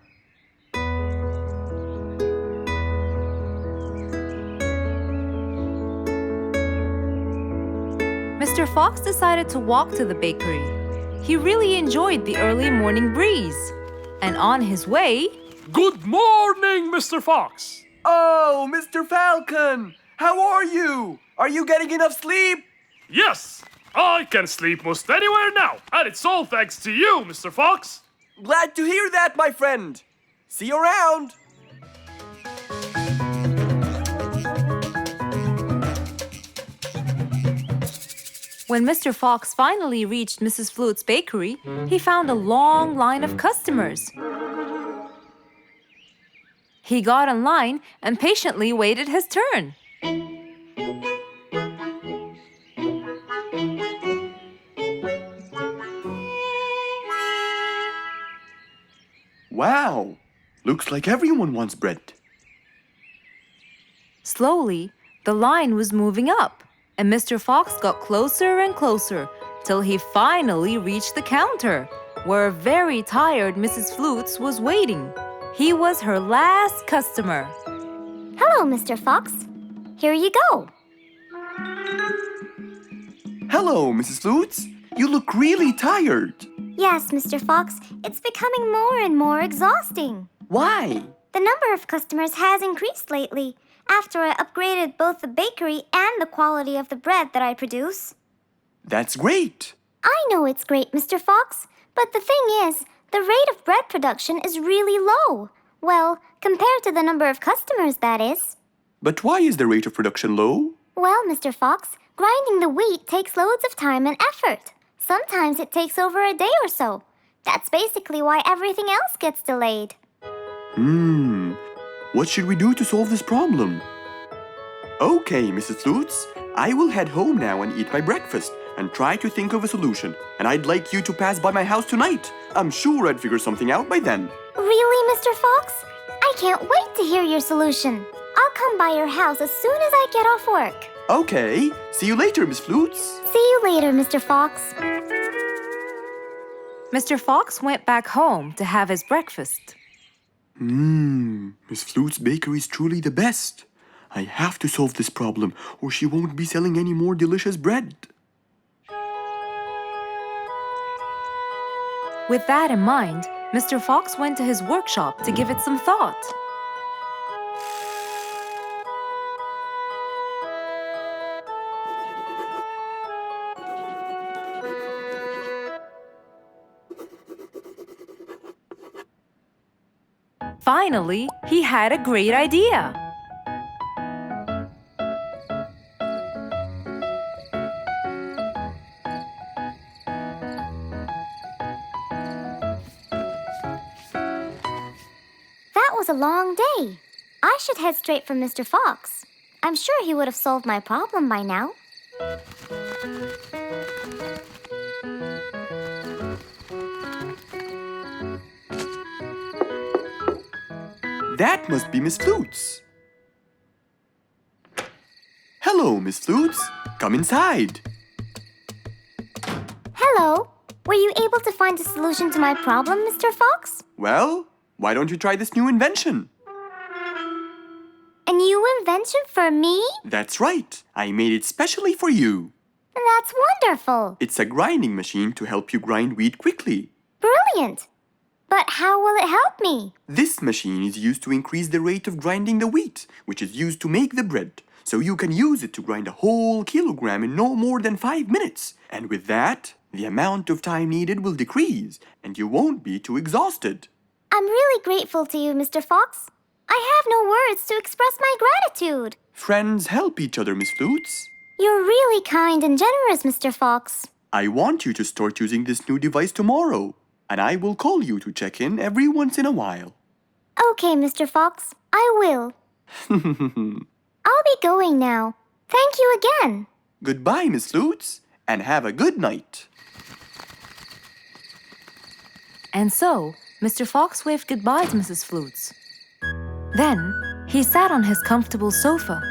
Mr. Fox decided to walk to the bakery. He really enjoyed the early morning breeze. And on his way, Good morning, Mr. Fox. Oh, Mr. Falcon! How are you? Are you getting enough sleep? Yes, I can sleep most anywhere now, and it's all thanks to you, Mr. Fox. Glad to hear that, my friend. See you around. when Mr. Fox finally reached Mrs. Flute's bakery, he found a long line of customers. He got in line and patiently waited his turn. Wow! Looks like everyone wants bread. Slowly, the line was moving up, and Mr. Fox got closer and closer till he finally reached the counter, where a very tired Mrs. Flutes was waiting. He was her last customer. Hello, Mr. Fox. Here you go. Hello, Mrs. Flutes. You look really tired. Yes, Mr. Fox, it's becoming more and more exhausting. Why? The number of customers has increased lately after I upgraded both the bakery and the quality of the bread that I produce. That's great. I know it's great, Mr. Fox, but the thing is, the rate of bread production is really low. Well, compared to the number of customers, that is. But why is the rate of production low? Well, Mr. Fox, Grinding the wheat takes loads of time and effort. Sometimes it takes over a day or so. That's basically why everything else gets delayed. What should we do to solve this problem? Okay, Mrs. Flutes, I will head home now and eat my breakfast and try to think of a solution. And I'd like you to pass by my house tonight. I'm sure I'd figure something out by then. Really, Mr. Fox? I can't wait to hear your solution. I'll come by your house as soon as I get off work. Okay, see you later, Miss Flutes. See you later, Mr. Fox. Mr. Fox went back home to have his breakfast. Miss Flute's bakery is truly the best. I have to solve this problem, or she won't be selling any more delicious bread. With that in mind, Mr. Fox went to his workshop to give it some thought. Finally, he had a great idea. That was a long day. I should head straight for Mr. Fox. I'm sure he would have solved my problem by now. That must be Miss Flutes. Hello, Miss Flutes. Come inside. Hello. Were you able to find a solution to my problem, Mr. Fox? Well, why don't you try this new invention? A new invention for me? That's right. I made it specially for you. That's wonderful. It's a grinding machine to help you grind wheat quickly. Brilliant. But how will it help me? This machine is used to increase the rate of grinding the wheat, which is used to make the bread. So you can use it to grind a whole kilogram in no more than 5 minutes. And with that, the amount of time needed will decrease, and you won't be too exhausted. I'm really grateful to you, Mr. Fox. I have no words to express my gratitude. Friends help each other, Miss Flutes. You're really kind and generous, Mr. Fox. I want you to start using this new device tomorrow, and I will call you to check in every once in a while. Okay, Mr. Fox, I will. I'll be going now. Thank you again. Goodbye, Miss Flutes, and have a good night. And so, Mr. Fox waved goodbye to Mrs. Flutes. Then, he sat on his comfortable sofa.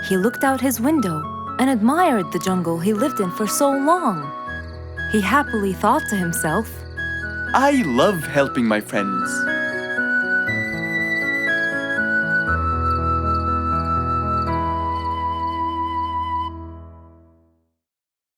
He looked out his window and admired the jungle he lived in for so long. He happily thought to himself, I love helping my friends.